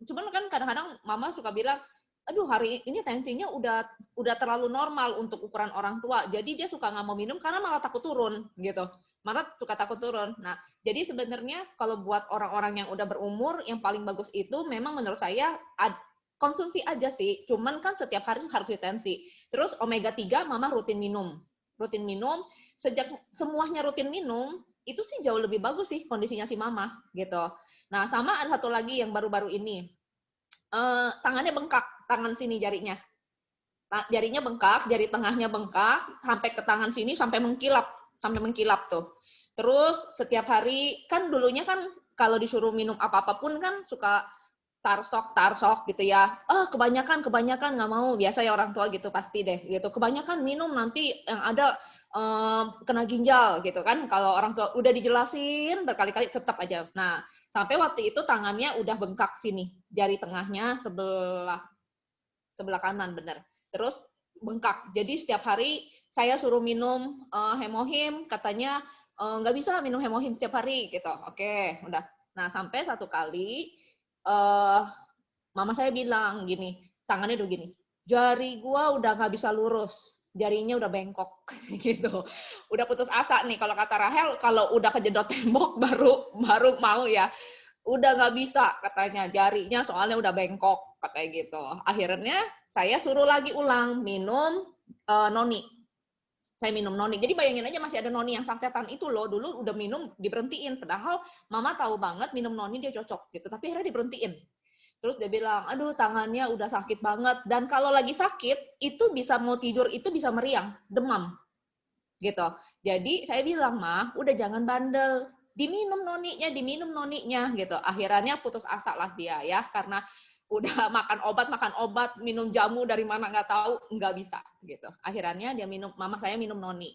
cuman kan kadang-kadang mama suka bilang, aduh hari ini tensinya udah terlalu normal untuk ukuran orang tua. Jadi dia suka nggak mau minum karena malah takut turun gitu. Malah suka takut turun. Nah, jadi sebenarnya kalau buat orang-orang yang udah berumur, yang paling bagus itu memang menurut saya konsumsi aja sih. Cuman kan setiap hari harus ditensi. Terus omega 3 mama rutin minum. Sejak semuanya rutin minum, itu sih jauh lebih bagus sih kondisinya si mama gitu. Nah, sama ada satu lagi yang baru-baru ini, tangannya bengkak, tangan sini jarinya bengkak, jari tengahnya bengkak, sampai ke tangan sini sampai mengkilap tuh. Terus setiap hari, kan dulunya kan kalau disuruh minum apa-apa pun kan suka tarsok gitu ya. Kebanyakan nggak mau. Biasa ya orang tua gitu pasti deh gitu. Kebanyakan minum nanti yang ada kena ginjal gitu kan. Kalau orang tua udah dijelasin berkali-kali tetap aja. Nah, sampai waktu itu tangannya udah bengkak sini. Jari tengahnya sebelah kanan bener. Terus bengkak. Jadi setiap hari saya suruh minum hemohim, katanya nggak bisa minum hemohim setiap hari gitu. Oke, udah. Nah, sampai satu kali mama saya bilang gini, tangannya udah gini, jari gua udah nggak bisa lurus, jarinya udah bengkok gitu. Udah putus asa nih kalau kata Rahel, kalau udah kejedot tembok baru mau ya. Udah nggak bisa katanya, jarinya soalnya udah bengkok katanya gitu. Akhirnya saya suruh lagi ulang minum noni. Saya minum noni. Jadi bayangin aja masih ada noni yang sasetan itu loh. Dulu udah minum diberhentiin. Padahal mama tahu banget minum noni dia cocok gitu. Tapi akhirnya diberhentiin. Terus dia bilang, aduh tangannya udah sakit banget. Dan kalau lagi sakit, itu bisa mau tidur, itu bisa meriang, demam. Gitu. Jadi saya bilang, Ma, udah jangan bandel. Diminum noninya gitu. Akhirnya putus asa lah dia ya. Karena udah makan obat, minum jamu dari mana nggak tahu, nggak bisa gitu. Akhirnya dia mama saya minum noni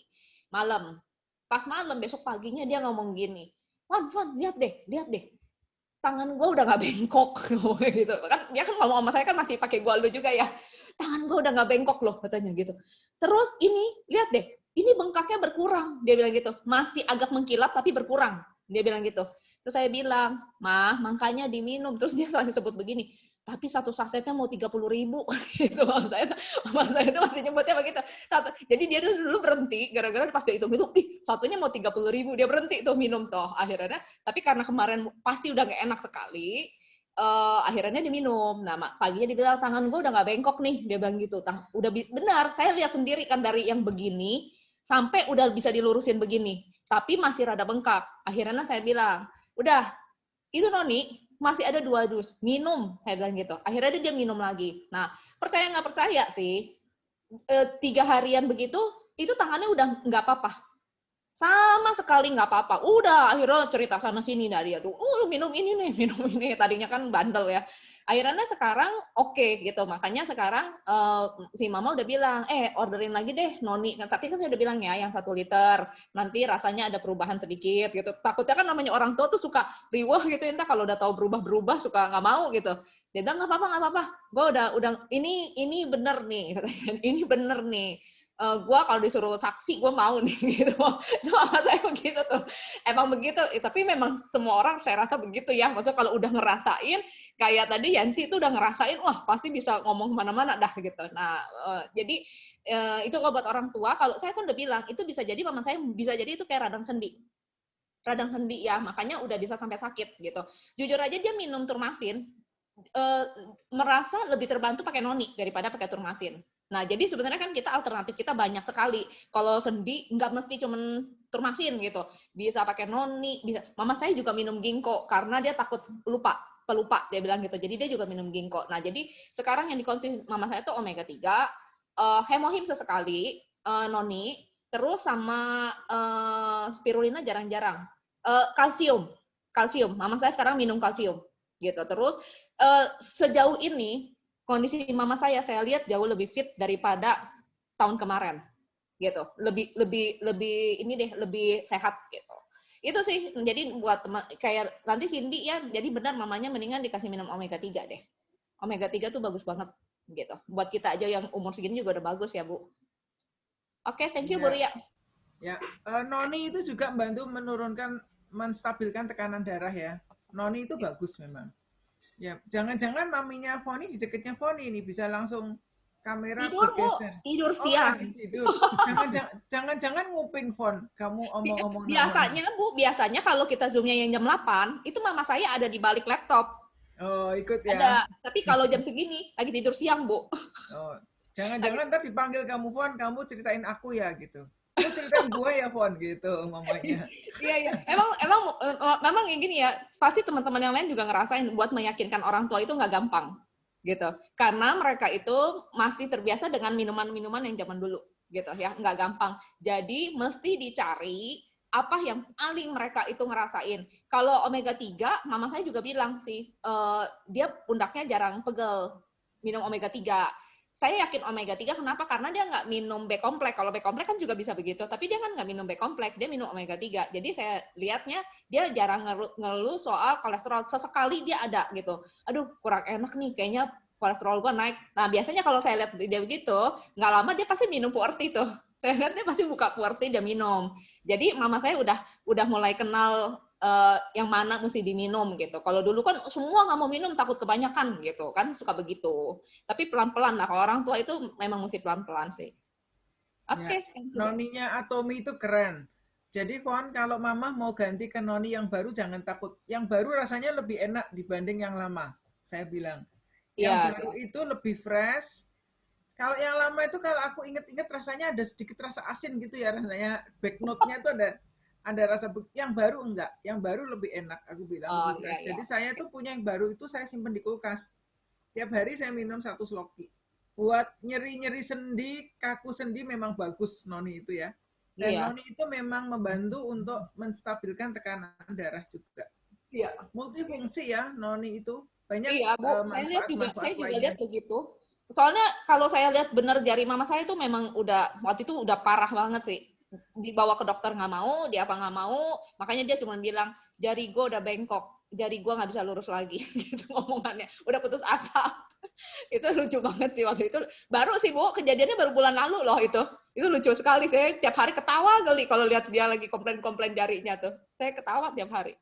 malam. Pas malam besok paginya dia ngomong gini, Wan, lihat deh, tangan gue udah nggak bengkok gitu kan. Dia kan mama saya kan masih pakai gualo juga ya. Tangan gue udah nggak bengkok loh katanya gitu. Terus ini lihat deh, ini bengkaknya berkurang. Dia bilang gitu, masih agak mengkilap tapi berkurang. Dia bilang gitu. Terus saya bilang, Mah, makanya diminum. Terus dia masih sebut begini, tapi satu sasetnya mau 30.000 gitu. Mama saya itu masih nyebutnya begitu. Jadi dia dulu berhenti gara-gara pas dia hitung satunya mau 30.000, dia berhenti tuh minum tuh akhirnya. Tapi karena kemarin pasti udah gak enak sekali, akhirnya dia minum. Nah paginya dia bilang, tangan gue udah gak bengkok nih, dia bilang gitu. Udah benar, saya lihat sendiri kan dari yang begini sampai udah bisa dilurusin begini, tapi masih rada bengkak. Akhirnya saya bilang, udah itu noni masih ada 2 dus, minum, saya bilang gitu. Akhirnya dia minum lagi. Nah, percaya nggak percaya sih, 3 harian begitu, itu tangannya udah nggak apa-apa. Sama sekali nggak apa-apa. Udah, akhirnya cerita sana sini dari dia tuh, minum ini. Tadinya kan bandel ya. Akhirnya sekarang oke gitu. Makanya sekarang si mama udah bilang, orderin lagi deh noni. Tapi kan saya udah bilang ya, yang 1 liter. Nanti rasanya ada perubahan sedikit gitu. Takutnya kan namanya orang tua tuh suka riweh gitu. Entah kalau udah tahu berubah suka nggak mau gitu. Dia bilang nggak apa-apa. Gue udah ini bener nih. Ini bener nih. Gue kalau disuruh saksi gue mau nih gitu. Itu sama saya begitu tuh. Emang begitu. Tapi memang semua orang saya rasa begitu ya. Maksudnya kalau udah ngerasain, kayak tadi Yanti itu udah ngerasain, wah pasti bisa ngomong kemana-mana dah gitu. Nah, jadi itu kalau buat orang tua, kalau saya kan udah bilang, itu bisa jadi mama saya bisa jadi itu kayak radang sendi ya, makanya udah bisa sampai sakit gitu. Jujur aja dia minum Turmasin, merasa lebih terbantu pakai noni daripada pakai Turmasin. Nah, jadi sebenarnya kan kita alternatif kita banyak sekali. Kalau sendi nggak mesti cuman Turmasin gitu, bisa pakai noni, bisa. Mama saya juga minum ginkgo karena dia takut pelupa dia bilang gitu. Jadi dia juga minum ginkgo. Nah, jadi sekarang yang dikonsumsi mama saya itu omega 3, hemohim sesekali, noni, terus sama spirulina jarang-jarang. Kalsium. Mama saya sekarang minum kalsium gitu. Terus sejauh ini kondisi mama saya lihat jauh lebih fit daripada tahun kemarin gitu. Lebih ini deh, lebih sehat gitu. Itu sih, jadi buat kayak nanti Cindy ya, jadi benar mamanya mendingan dikasih minum omega 3 deh. Omega 3 tuh bagus banget gitu. Buat kita aja yang umur segini juga udah bagus ya, Bu. Oke, thank you Bu Ria. Ya, noni itu juga membantu menstabilkan tekanan darah ya. Noni itu bagus memang. Ya, jangan-jangan maminya Foni di dekatnya Foni ini bisa langsung kamera bergeser. Tidur siang. Tidur. Jangan nguping Fon. Kamu omong-omong. Biasanya kalau kita zoomnya yang jam 8, itu mama saya ada di balik laptop. Oh, ikut ya. Ada. Tapi kalau jam segini lagi tidur siang, Bu. Oh, jangan-jangan ntar dipanggil kamu Fon, kamu ceritain aku ya gitu. Lu ceritain gue ya Fon gitu ngomongnya. Iya. Memang kayak gini ya. Pasti teman-teman yang lain juga ngerasain buat meyakinkan orang tua itu nggak gampang. Gitu, karena mereka itu masih terbiasa dengan minuman-minuman yang zaman dulu, gitu ya, nggak gampang. Jadi mesti dicari apa yang paling mereka itu ngerasain. Kalau omega 3, mama saya juga bilang sih, dia pundaknya jarang pegel minum omega 3. Saya yakin omega 3 kenapa? Karena dia nggak minum B kompleks. Kalau B kompleks kan juga bisa begitu, tapi dia kan nggak minum B kompleks, dia minum omega 3. Jadi saya lihatnya dia jarang ngeluh soal kolesterol. Sesekali dia ada gitu. Aduh, kurang enak nih, kayaknya kolesterol gua naik. Nah, biasanya kalau saya lihat dia begitu, nggak lama dia pasti minum Puerti tuh. Saya lihat dia pasti buka Puerti, dia minum. Jadi mama saya udah mulai kenal yang mana mesti diminum gitu. Kalau dulu kan semua nggak mau minum, takut kebanyakan gitu kan, suka begitu. Tapi pelan-pelan lah, kalau orang tua itu memang mesti pelan-pelan sih. Oke, Noninya Atomi itu keren. Jadi kawan, kalau mama mau ganti ke noni yang baru jangan takut. Yang baru rasanya lebih enak dibanding yang lama. Saya bilang. Yang baru itu lebih fresh. Kalau yang lama itu kalau aku inget-inget rasanya ada sedikit rasa asin gitu ya rasanya. Back note-nya itu ada rasa, yang baru enggak. Yang baru lebih enak aku bilang. Jadi saya tuh punya yang baru itu saya simpen di kulkas. Tiap hari saya minum 1 sloki. Buat nyeri-nyeri sendi, kaku sendi memang bagus noni itu ya. Dan noni itu memang membantu untuk menstabilkan tekanan darah juga. Iya. Multifungsi ya noni itu. Banyak saya juga lihat begitu. Soalnya kalau saya lihat benar jari mama saya itu memang waktu itu udah parah banget sih. Dibawa ke dokter nggak mau, dia apa nggak mau, makanya dia cuma bilang jari gue udah bengkok, jari gue nggak bisa lurus lagi, gitu ngomongannya, udah putus asa. Itu lucu banget sih waktu itu. Baru sih Bu, kejadiannya baru bulan lalu loh itu. Itu lucu sekali, saya tiap hari ketawa kali kalau lihat dia lagi komplain jarinya tuh. Saya ketawa tiap hari.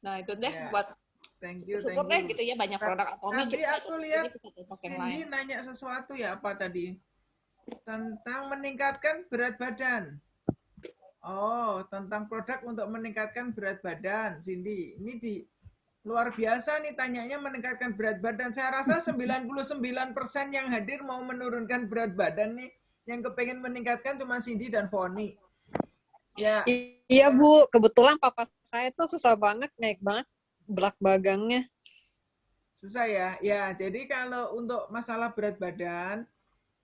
Nah itu deh buat Thank you. gitu ya, banyak produk Atomi. Tadi aku lihat Cindy nanya sesuatu ya, apa tadi? Tentang meningkatkan berat badan. Oh, tentang produk untuk meningkatkan berat badan, Cindy. Ini luar biasa nih tanyanya meningkatkan berat badan. Saya rasa 99% yang hadir mau menurunkan berat badan nih. Yang kepengen meningkatkan cuma Cindy dan Foni. Ya. Iya Bu, kebetulan papa saya tuh susah banget, naik banget berat bagangnya. Susah ya? Ya, jadi kalau untuk masalah berat badan,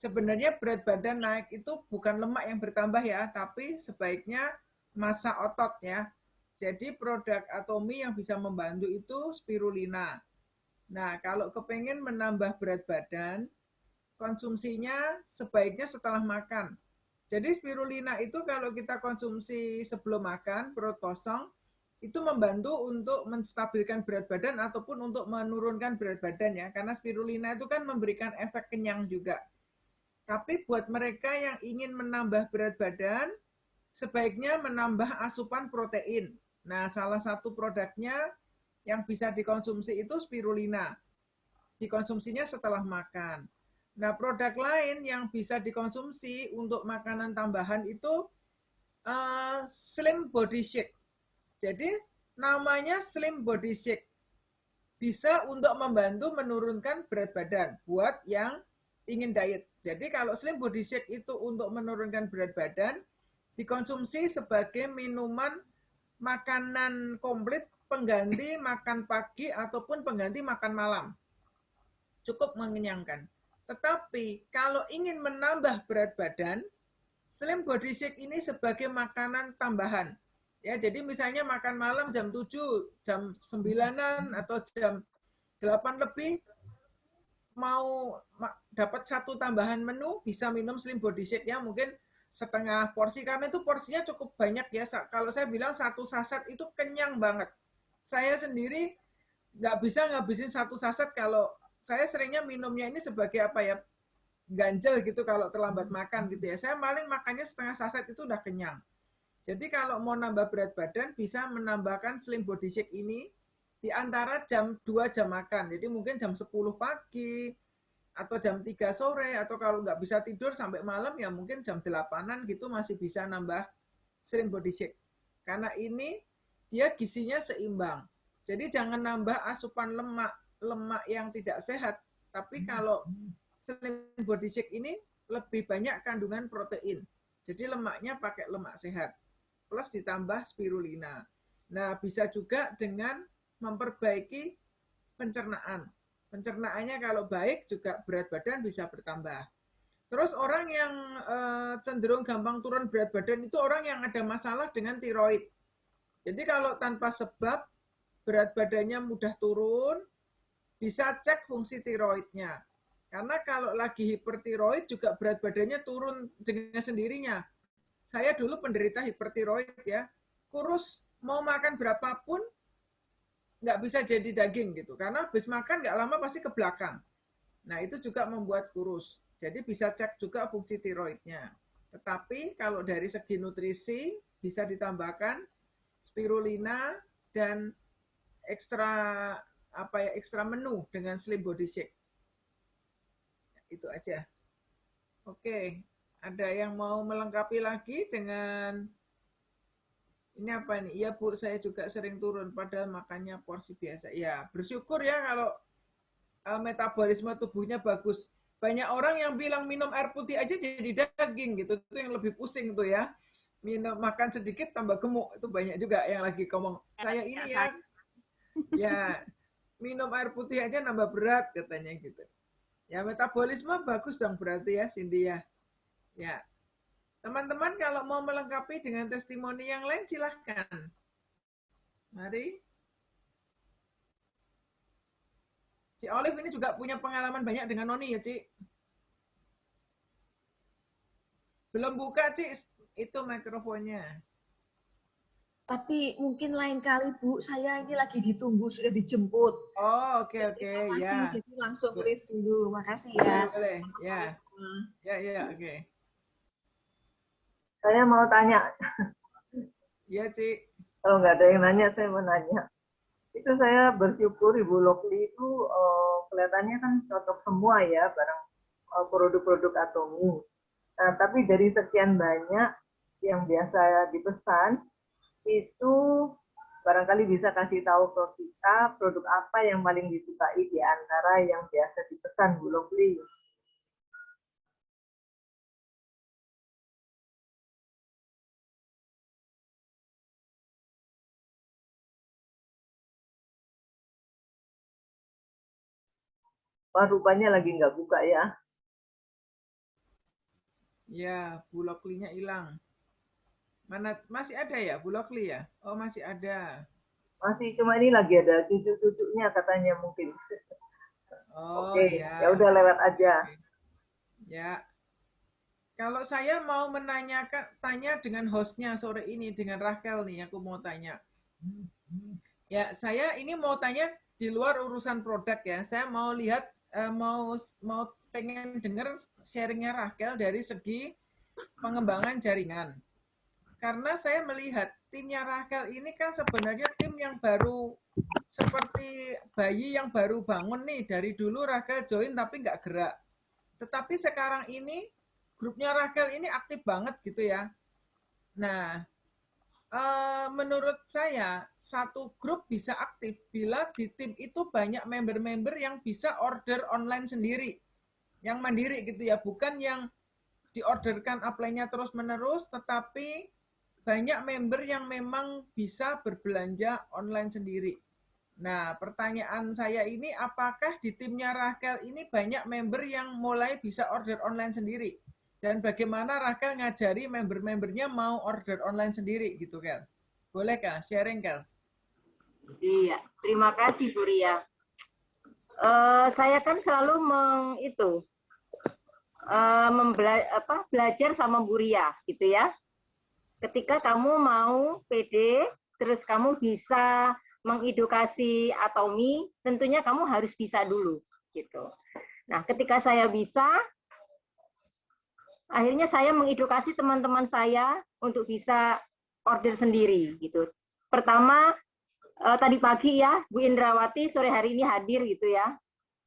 sebenarnya berat badan naik itu bukan lemak yang bertambah ya, tapi sebaiknya massa otot ya. Jadi produk Atomi yang bisa membantu itu spirulina. Nah, kalau kepengen menambah berat badan, konsumsinya sebaiknya setelah makan. Jadi spirulina itu kalau kita konsumsi sebelum makan, perut kosong, itu membantu untuk menstabilkan berat badan ataupun untuk menurunkan berat badan ya. Karena spirulina itu kan memberikan efek kenyang juga. Tapi buat mereka yang ingin menambah berat badan, sebaiknya menambah asupan protein. Nah, salah satu produknya yang bisa dikonsumsi itu spirulina. Dikonsumsinya setelah makan. Nah, produk lain yang bisa dikonsumsi untuk makanan tambahan itu Slim Body Shake. Jadi namanya Slim Body Shake. Bisa untuk membantu menurunkan berat badan buat yang ingin diet. Jadi kalau Slim Body Shake itu untuk menurunkan berat badan, dikonsumsi sebagai minuman makanan komplit pengganti makan pagi ataupun pengganti makan malam. Cukup mengenyangkan. Tetapi kalau ingin menambah berat badan, Slim Body Shake ini sebagai makanan tambahan. Ya, jadi misalnya makan malam jam 7, jam 9-an atau jam 8 lebih mau dapat satu tambahan menu, bisa minum Slim Body Shake ya, mungkin setengah porsi karena itu porsinya cukup banyak ya. Kalau saya bilang 1 saset itu kenyang banget. Saya sendiri nggak bisa ngabisin 1 saset, kalau saya seringnya minumnya ini sebagai apa ya, ganjel gitu kalau terlambat makan gitu ya. Saya paling makannya setengah saset itu udah kenyang. Jadi kalau mau nambah berat badan bisa menambahkan Slim Body Shake ini di antara jam 2 jam makan. Jadi mungkin jam 10 pagi atau jam 3 sore atau kalau nggak bisa tidur sampai malam ya mungkin jam 8-an gitu masih bisa nambah Slim Body Shake. Karena ini dia gizinya seimbang. Jadi jangan nambah asupan lemak yang tidak sehat. Tapi kalau Slim Body Shake ini lebih banyak kandungan protein. Jadi lemaknya pakai lemak sehat. Plus ditambah spirulina. Nah, bisa juga dengan memperbaiki pencernaan. Pencernaannya kalau baik juga berat badan bisa bertambah. Terus orang yang cenderung gampang turun berat badan itu orang yang ada masalah dengan tiroid. Jadi kalau tanpa sebab berat badannya mudah turun, bisa cek fungsi tiroidnya. Karena kalau lagi hipertiroid juga berat badannya turun dengan sendirinya. Saya dulu penderita hipertiroid ya, kurus mau makan berapapun nggak bisa jadi daging gitu. Karena habis makan nggak lama pasti ke belakang. Nah itu juga membuat kurus. Jadi bisa cek juga fungsi tiroidnya. Tetapi kalau dari segi nutrisi bisa ditambahkan spirulina dan ekstra ekstra menu dengan Slim Body Shake. Itu aja. Oke, ada yang mau melengkapi lagi dengan ini apa nih? Iya Bu, saya juga sering turun padahal makannya porsi biasa. Ya, bersyukur ya kalau metabolisme tubuhnya bagus. Banyak orang yang bilang minum air putih aja jadi daging gitu. Itu yang lebih pusing tuh ya. Minum makan sedikit tambah gemuk. Itu banyak juga yang lagi ngomong, saya ini ya minum air putih aja nambah berat katanya gitu. Ya metabolisme bagus dong berarti ya Cindy ya. Ya. Teman-teman kalau mau melengkapi dengan testimoni yang lain silahkan. Mari. Ci Olive ini juga punya pengalaman banyak dengan Noni ya, Ci. Belum buka, Ci, itu mikrofonnya. Tapi mungkin lain kali, Bu, saya ini lagi ditunggu, sudah dijemput. Oh, oke. Ya. Jadi langsung live dulu. Makasih ya. Boleh. Ya. Ya, oke. Saya mau tanya. Iya, Ci. Kalau nggak ada yang nanya, saya mau nanya. Itu saya bersyukur Ibu Lokli itu kelihatannya kan cocok semua ya barang produk-produk Atomi. Nah, tapi dari sekian banyak yang biasa dipesan itu barangkali bisa kasih tahu ke kita produk apa yang paling disukai di antara yang biasa dipesan Bu Lokli. Wah, rupanya lagi nggak buka ya. Ya, Bu Loklinya hilang. Mana masih ada ya Bu Lokli ya? Oh, masih ada. Masih, cuma ini lagi ada cucu-cucunya katanya mungkin. Oh, Oke, ya. ya udah lewat aja. Ya. Kalau saya mau tanya dengan hostnya sore ini, dengan Rachel nih, aku mau tanya. Ya, saya ini mau tanya di luar urusan produk ya. Saya mau lihat, mau pengen dengar sharingnya Rachel dari segi pengembangan jaringan. Karena saya melihat timnya Rachel ini kan sebenarnya tim yang baru, seperti bayi yang baru bangun nih. Dari dulu Rachel join tapi nggak gerak. Tetapi sekarang ini grupnya Rachel ini aktif banget gitu ya. Nah, menurut saya satu grup bisa aktif bila di tim itu banyak member-member yang bisa order online sendiri, yang mandiri gitu ya, bukan yang diorderkan upline-nya terus-menerus, tetapi banyak member yang memang bisa berbelanja online sendiri. Nah, pertanyaan saya ini, apakah di timnya Rachel ini banyak member yang mulai bisa order online sendiri? Dan bagaimana Rachel ngajari member-membernya mau order online sendiri gitu, Kel? Boleh, Kel? Sharing, Kel? Iya, terima kasih Bu Ria. Saya kan selalu belajar sama Bu Ria gitu ya. Ketika kamu mau pede, terus kamu bisa mengedukasi Atomi, tentunya kamu harus bisa dulu gitu. Nah, ketika saya bisa, akhirnya saya mengedukasi teman-teman saya untuk bisa order sendiri gitu. Pertama, tadi pagi ya, Bu Indrawati sore hari ini hadir gitu ya.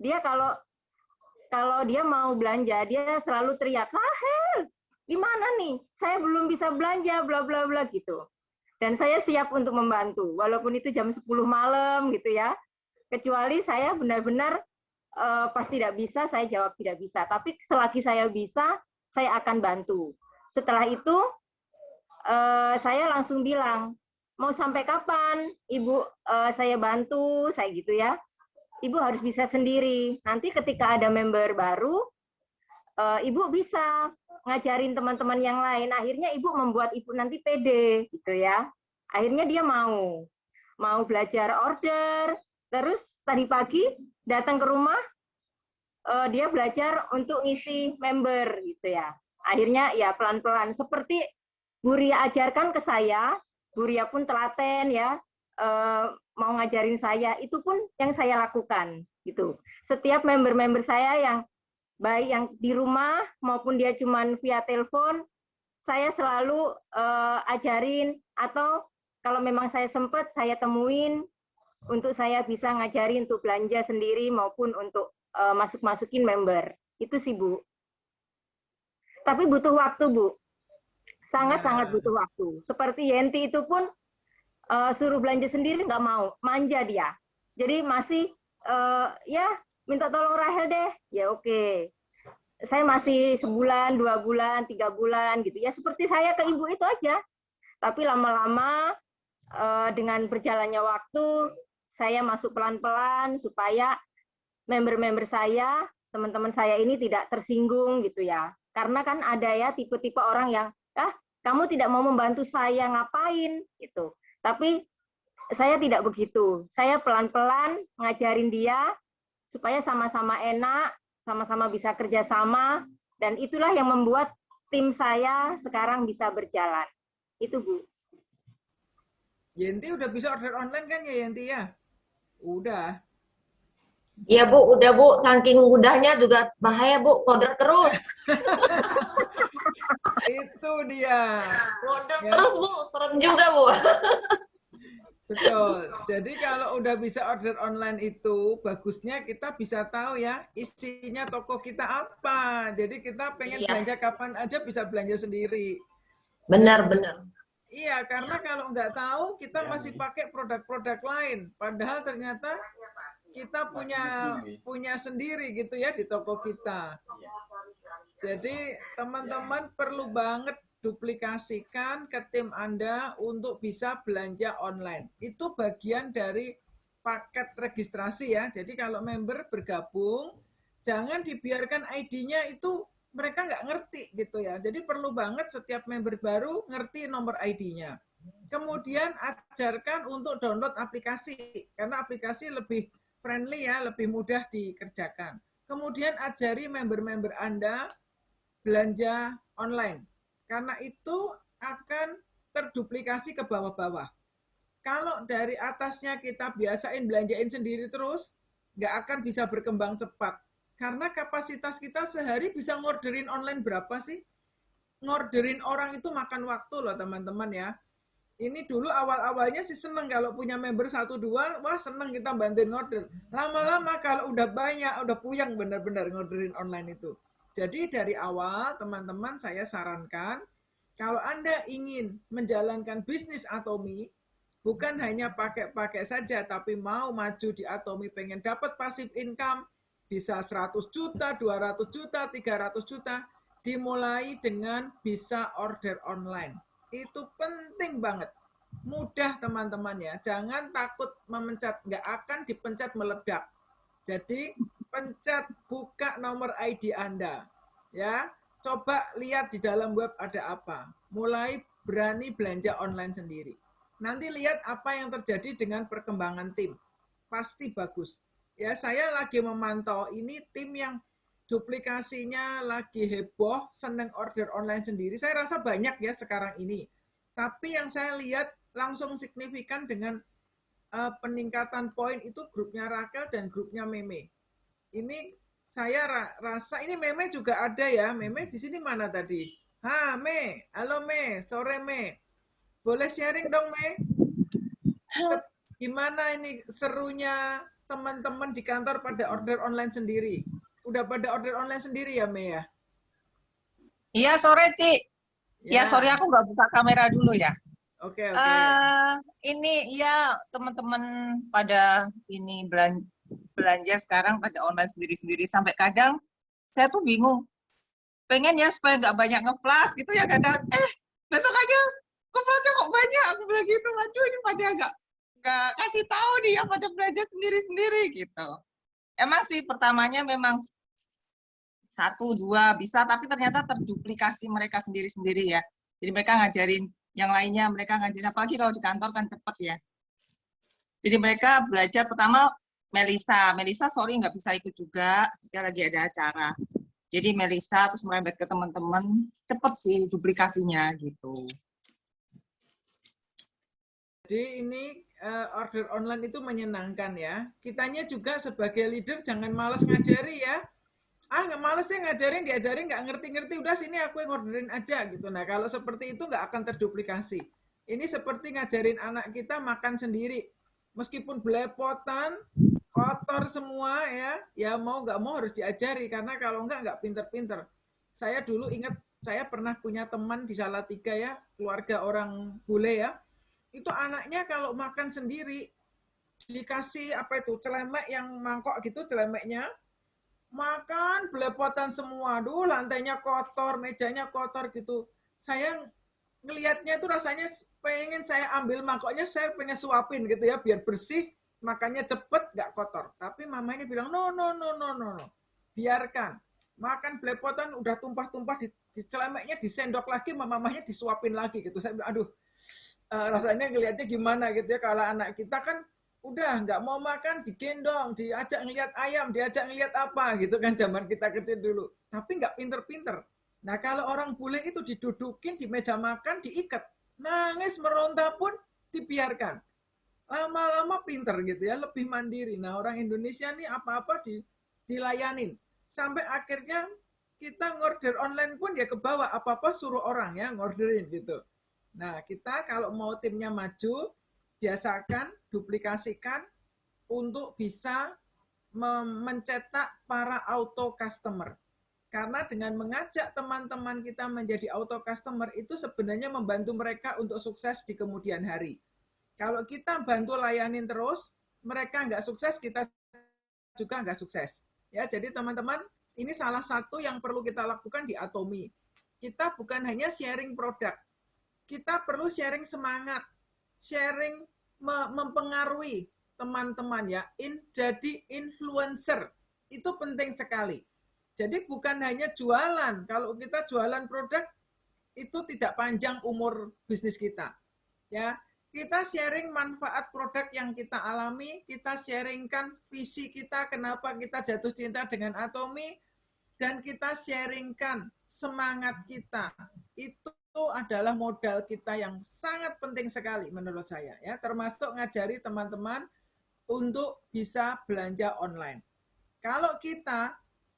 Dia kalau dia mau belanja, dia selalu teriak, "Rahel, gimana nih? Saya belum bisa belanja, bla bla bla," gitu. Dan saya siap untuk membantu, walaupun itu jam 10 malam gitu ya. Kecuali saya benar-benar pas tidak bisa, saya jawab tidak bisa. Tapi selagi saya bisa, saya akan bantu. Setelah itu, saya langsung bilang, mau sampai kapan Ibu saya bantu, saya gitu ya. Ibu harus bisa sendiri. Nanti ketika ada member baru, Ibu bisa ngajarin teman-teman yang lain. Akhirnya ibu membuat ibu nanti pede gitu ya. Akhirnya dia mau belajar order. Terus tadi pagi datang ke rumah, dia belajar untuk ngisi member gitu ya. Akhirnya ya pelan-pelan seperti Bu Ria ajarkan ke saya, Bu Ria pun telaten ya, mau ngajarin saya, itu pun yang saya lakukan gitu. Setiap member-member saya yang baik yang di rumah maupun dia cuman via telepon, saya selalu ajarin, atau kalau memang saya sempat saya temuin untuk saya bisa ngajarin untuk belanja sendiri maupun untuk masuk-masukin member. Itu sih Bu. Tapi butuh waktu Bu. Sangat-sangat butuh waktu. Seperti Yenti itu pun suruh belanja sendiri nggak mau, manja dia. Jadi masih ya minta tolong Rahel deh, ya oke. Saya masih sebulan, 2 bulan, 3 bulan gitu ya. Seperti saya ke ibu itu aja. Tapi lama-lama dengan berjalannya waktu, saya masuk pelan-pelan supaya member-member saya, teman-teman saya ini tidak tersinggung gitu ya. Karena kan ada ya tipe-tipe orang yang, kamu tidak mau membantu saya ngapain gitu. Tapi saya tidak begitu. Saya pelan-pelan ngajarin dia supaya sama-sama enak, sama-sama bisa kerjasama, dan itulah yang membuat tim saya sekarang bisa berjalan. Itu Bu. Yenti udah bisa order online kan ya Yenti ya? Udah. Iya Bu, udah Bu. Saking mudahnya juga bahaya Bu, order terus. Itu dia. Order Ya. terus Bu, serem juga Bu. Betul. Jadi kalau udah bisa order online itu, bagusnya kita bisa tahu ya isinya toko kita apa. Jadi kita pengen belanja kapan aja bisa belanja sendiri. Benar. Iya, karena kalau nggak tahu kita masih pakai produk-produk lain. Padahal ternyata kita punya sendiri gitu ya di toko kita. Jadi teman-teman perlu banget duplikasikan ke tim Anda untuk bisa belanja online. Itu bagian dari paket registrasi ya. Jadi kalau member bergabung, jangan dibiarkan ID-nya itu mereka nggak ngerti gitu ya. Jadi perlu banget setiap member baru ngerti nomor ID-nya. Kemudian ajarkan untuk download aplikasi, karena aplikasi lebih friendly ya, lebih mudah dikerjakan. Kemudian ajari member-member Anda belanja online. Karena itu akan terduplikasi ke bawah-bawah. Kalau dari atasnya kita biasain belanjain sendiri terus, nggak akan bisa berkembang cepat. Karena kapasitas kita sehari bisa ngorderin online berapa sih? Ngorderin orang itu makan waktu loh teman-teman ya. Ini dulu awal-awalnya sih seneng kalau punya member 1-2, wah seneng kita bantuin ngorder. Lama-lama kalau udah banyak, udah puyeng benar-benar ngorderin online itu. Jadi dari awal teman-teman saya sarankan, kalau Anda ingin menjalankan bisnis Atomi, bukan hanya pakai-pakai saja, tapi mau maju di Atomi, pengen dapat passive income, bisa 100 juta, 200 juta, 300 juta, dimulai dengan bisa order online. Itu penting banget. Mudah teman-teman ya, jangan takut memencet, nggak akan dipencet meledak. Jadi pencet buka nomor ID Anda. Ya, coba lihat di dalam web ada apa. Mulai berani belanja online sendiri. Nanti lihat apa yang terjadi dengan perkembangan tim. Pasti bagus. Ya, saya lagi memantau ini tim yang duplikasinya lagi heboh, seneng order online sendiri. Saya rasa banyak ya sekarang ini. Tapi yang saya lihat langsung signifikan dengan peningkatan poin itu grupnya Rakel dan grupnya Meme. Ini saya rasa ini Meme juga ada ya. Meme di sini mana tadi? Me, halo Me, sore Me. Boleh sharing dong Me? Gimana ini serunya teman-teman di kantor pada order online sendiri? Udah pada order online sendiri ya Me ya? Iya sore Ci. Ya sorry aku nggak buka kamera dulu ya. Oke. Ini ya teman-teman pada ini belanja sekarang pada online sendiri-sendiri, sampai kadang saya tuh bingung. Pengen ya supaya nggak banyak ngeflash gitu ya, kadang besok aja ngeflashnya kok banyak, aku bilang gitu. Aduh ini pada nggak kasih tahu nih yang pada belanja sendiri-sendiri gitu. Emang sih pertamanya memang 1, 2 bisa, tapi ternyata terduplikasi mereka sendiri-sendiri ya. Jadi mereka ngajarin yang lainnya, mereka ngajarin, apalagi kalau di kantor kan cepet ya. Jadi mereka belajar pertama Melisa sorry nggak bisa ikut juga, dia lagi ada acara. Jadi Melisa terus merembet ke teman-teman, cepet sih duplikasinya gitu. Jadi ini order online itu menyenangkan ya. Kitanya juga sebagai leader jangan malas ngajari ya. Nggak males sih ngajarin, diajarin nggak ngerti-ngerti, udah sini aku yang orderin aja gitu. Nah kalau seperti itu nggak akan terduplikasi. Ini seperti ngajarin anak kita makan sendiri. Meskipun belepotan, kotor semua ya mau nggak mau harus diajari, karena kalau nggak pinter-pinter. Saya dulu ingat, saya pernah punya teman di Salatiga ya, keluarga orang bule ya, itu anaknya kalau makan sendiri, dikasih apa itu, celemek yang mangkok gitu, celemeknya, makan belepotan semua, lantainya kotor, mejanya kotor gitu. Saya ngelihatnya itu rasanya pengen saya ambil mangkoknya, saya pengen suapin gitu ya, biar bersih, makannya cepet, nggak kotor. Tapi mamanya bilang, no, biarkan. Makan belepotan udah tumpah-tumpah di celemeknya, disendok lagi, mamanya disuapin lagi gitu. Saya bilang, aduh, rasanya ngelihatnya gimana gitu ya, kalau anak kita kan udah nggak mau makan digendong, diajak ngelihat ayam, diajak ngelihat apa gitu kan, zaman kita kecil dulu. Tapi nggak pinter-pinter. Nah kalau orang bule itu didudukin di meja makan, diikat, nangis meronta pun dibiarkan. Lama-lama pinter gitu ya, lebih mandiri. Nah orang Indonesia nih apa-apa dilayanin. Sampai akhirnya kita ngorder online pun ya ke bawah, apa-apa suruh orang ya ngorderin gitu. Nah kita kalau mau timnya maju, biasakan, duplikasikan untuk bisa mencetak para auto customer. Karena dengan mengajak teman-teman kita menjadi auto customer itu sebenarnya membantu mereka untuk sukses di kemudian hari. Kalau kita bantu layanin terus, mereka nggak sukses, kita juga nggak sukses. Ya, jadi teman-teman, ini salah satu yang perlu kita lakukan di Atomi. Kita bukan hanya sharing produk, kita perlu sharing semangat, sharing mempengaruhi teman-teman ya, jadi influencer. Itu penting sekali. Jadi bukan hanya jualan. Kalau kita jualan produk, itu tidak panjang umur bisnis kita. Ya, kita sharing manfaat produk yang kita alami, kita sharingkan visi kita, kenapa kita jatuh cinta dengan Atomi, dan kita sharingkan semangat kita. Itu adalah modal kita yang sangat penting sekali menurut saya ya, termasuk ngajari teman-teman untuk bisa belanja online. Kalau kita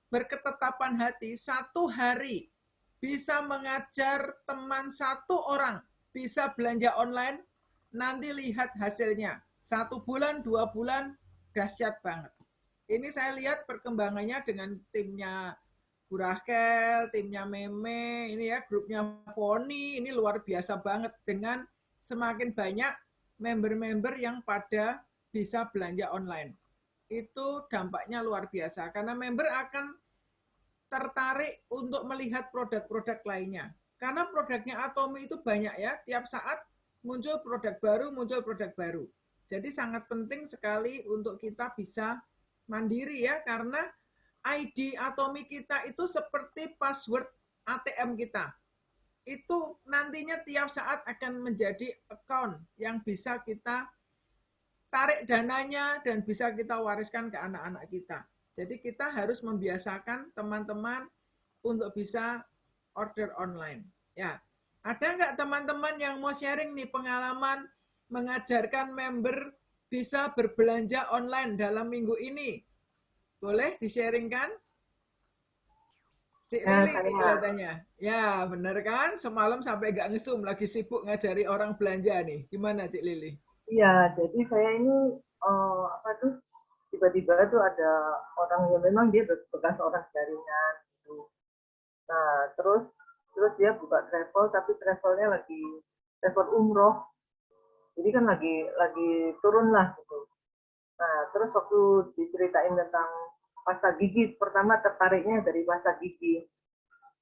berketetapan hati, 1 hari bisa mengajar teman 1 orang bisa belanja online, nanti lihat hasilnya. 1 bulan, 2 bulan, dahsyat banget. Ini saya lihat perkembangannya dengan timnya Bu Rahel, timnya Meme, ini ya grupnya Foni, ini luar biasa banget dengan semakin banyak member-member yang pada bisa belanja online. Itu dampaknya luar biasa, karena member akan tertarik untuk melihat produk-produk lainnya. Karena produknya Atomi itu banyak ya, tiap saat muncul produk baru. Jadi sangat penting sekali untuk kita bisa mandiri ya, karena ID Atomi kita itu seperti password ATM kita. Itu nantinya tiap saat akan menjadi account yang bisa kita tarik dananya dan bisa kita wariskan ke anak-anak kita. Jadi kita harus membiasakan teman-teman untuk bisa order online. Ya, ada nggak teman-teman yang mau sharing nih pengalaman mengajarkan member bisa berbelanja online dalam minggu ini? Boleh di-sharingkan? Cik Lili kelihatannya. Ya, benar kan? Semalam sampai nggak ngesum, lagi sibuk ngajari orang belanja nih. Gimana Cik Lili? Iya, jadi saya ini tiba-tiba tuh ada orang yang memang dia bekas orang jaringan gitu. Nah, terus dia buka travel, tapi travelnya lagi travel umroh. Jadi kan lagi turun lah gitu. Nah, terus waktu diceritain tentang pasta gigi, pertama tertariknya dari pasta gigi.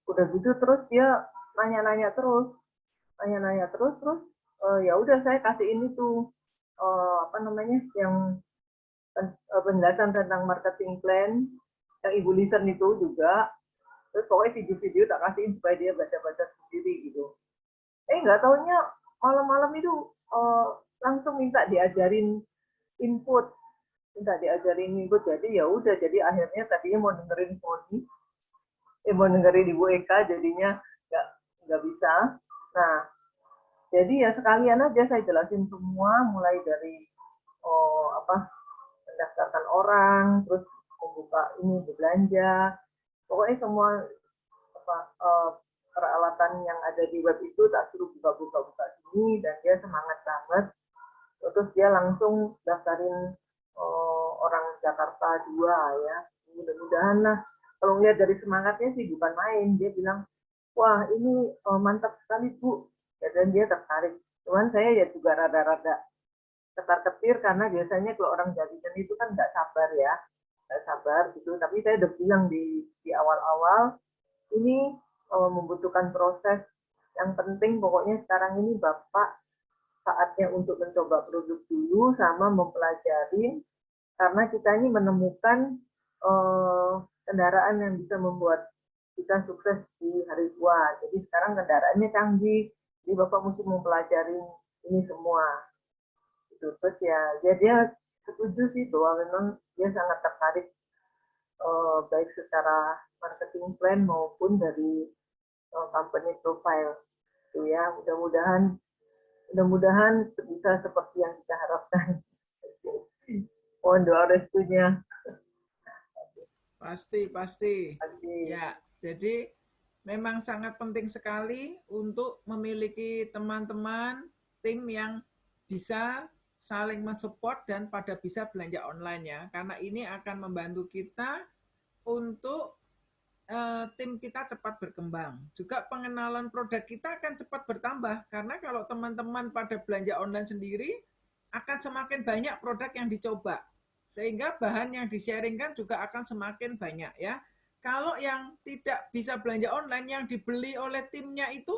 Udah gitu terus dia nanya-nanya terus, ya udah saya kasih ini tuh yang penjelasan tentang marketing plan yang Ibu Listen itu juga. Terus pokoknya video-video tak kasihin supaya dia baca-baca sendiri gitu. Nggak taunya malam-malam itu langsung minta diajarin input, jadi ya udah, jadi akhirnya tadinya mau dengerin Poni, mau dengerin Ibu Eka, jadinya nggak bisa. Nah, jadi ya sekalian aja saya jelasin semua, mulai dari mendaftarkan orang, terus membuka ini belanja, pokoknya semua peralatan yang ada di web itu tak suruh buka sini, dan dia semangat banget. Terus dia langsung daftarin orang Jakarta 2 ya. Mudah-mudahan lah, kalau lihat dari semangatnya sih bukan main. Dia bilang, wah ini mantap sekali Bu. Ya, dan dia tertarik. Cuman saya ya juga rada-rada ketar-ketir, karena biasanya kalau orang jadikan itu kan nggak sabar ya. Nggak sabar gitu. Tapi saya udah bilang di awal-awal, ini membutuhkan proses. Yang penting pokoknya sekarang ini Bapak saatnya untuk mencoba produk dulu sama mempelajari, karena kita ini menemukan kendaraan yang bisa membuat kita sukses di hari tua. Jadi sekarang kendaraannya canggih, jadi Bapak mesti mempelajari ini semua. Gitu. Terus ya dia setuju sih bahwa memang dia sangat tertarik baik secara marketing plan maupun dari company profile. Itu ya, mudah-mudahan bisa seperti yang kita harapkan. Mohon doa restunya. Pasti. Ya, jadi memang sangat penting sekali untuk memiliki teman-teman, tim yang bisa saling mensupport dan pada bisa belanja online ya. Karena ini akan membantu kita untuk tim kita cepat berkembang. Juga pengenalan produk kita akan cepat bertambah, karena kalau teman-teman pada belanja online sendiri, akan semakin banyak produk yang dicoba. Sehingga bahan yang di-sharingkan juga akan semakin banyak ya. Kalau yang tidak bisa belanja online, yang dibeli oleh timnya itu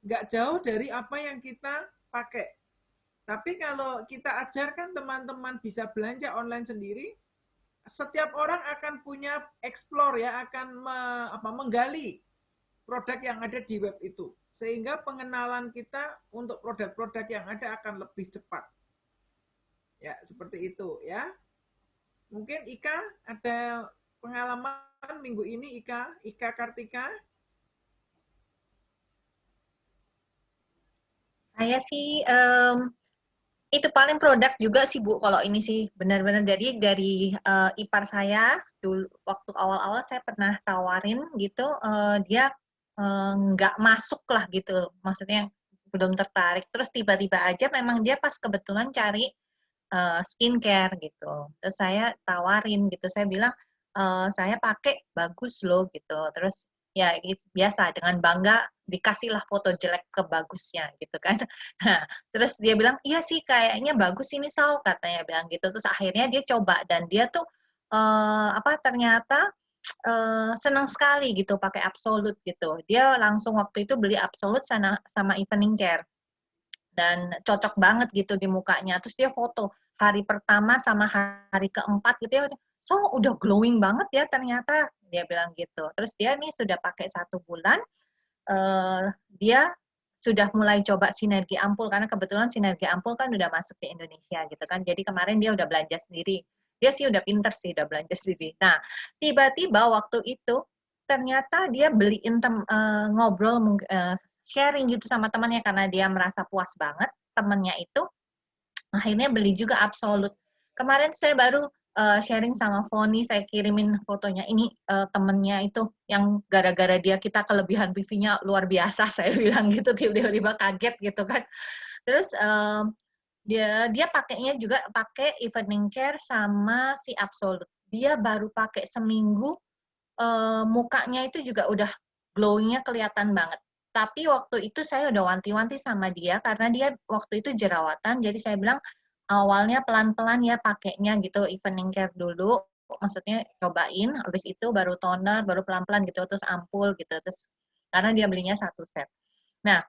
nggak jauh dari apa yang kita pakai. Tapi kalau kita ajarkan teman-teman bisa belanja online sendiri, setiap orang akan punya explore ya, akan menggali produk yang ada di web itu. Sehingga pengenalan kita untuk produk-produk yang ada akan lebih cepat. Ya, seperti itu ya. Mungkin Ika ada pengalaman minggu ini, Ika Kartika? Saya sih itu paling produk juga sih Bu, kalau ini sih benar-benar dari ipar saya dulu, waktu awal-awal saya pernah tawarin gitu, dia nggak masuk lah gitu, maksudnya belum tertarik, terus tiba-tiba aja memang dia pas kebetulan cari skincare gitu, terus saya tawarin gitu, saya bilang saya pakai bagus loh gitu, terus ya biasa dengan bangga dikasihlah foto jelek ke bagusnya gitu kan. Nah, terus dia bilang, iya sih kayaknya bagus ini Sal, katanya bilang gitu. Terus akhirnya dia coba dan dia tuh ternyata senang sekali gitu pakai Absolute gitu. Dia langsung waktu itu beli Absolute sama Evening Care. Dan cocok banget gitu di mukanya. Terus dia foto hari pertama sama hari keempat gitu ya, so udah glowing banget ya ternyata, dia bilang gitu. Terus dia nih sudah pakai 1 bulan, dia sudah mulai coba Sinergi Ampul, karena kebetulan Sinergi Ampul kan udah masuk di Indonesia gitu kan. Jadi kemarin dia udah belanja sendiri. Dia sih udah pinter sih, udah belanja sendiri. Nah, tiba-tiba waktu itu ternyata dia beliin ngobrol sharing gitu sama temannya, karena dia merasa puas banget temannya itu. Akhirnya beli juga Absolute. Kemarin saya baru sharing sama Foni, saya kirimin fotonya, ini temennya itu yang gara-gara dia kita kelebihan PV-nya luar biasa, saya bilang gitu, tiba-tiba kaget gitu kan. Terus dia pakainya juga pakai Evening Care sama si Absolute. Dia baru pakai seminggu, mukanya itu juga udah glowing-nya kelihatan banget. Tapi waktu itu saya udah wanti-wanti sama dia, karena dia waktu itu jerawatan, jadi saya bilang, awalnya pelan-pelan ya pakainya gitu, Evening Care dulu, maksudnya cobain, habis itu baru toner, baru pelan-pelan gitu, terus ampul gitu, terus karena dia belinya 1 set. Nah,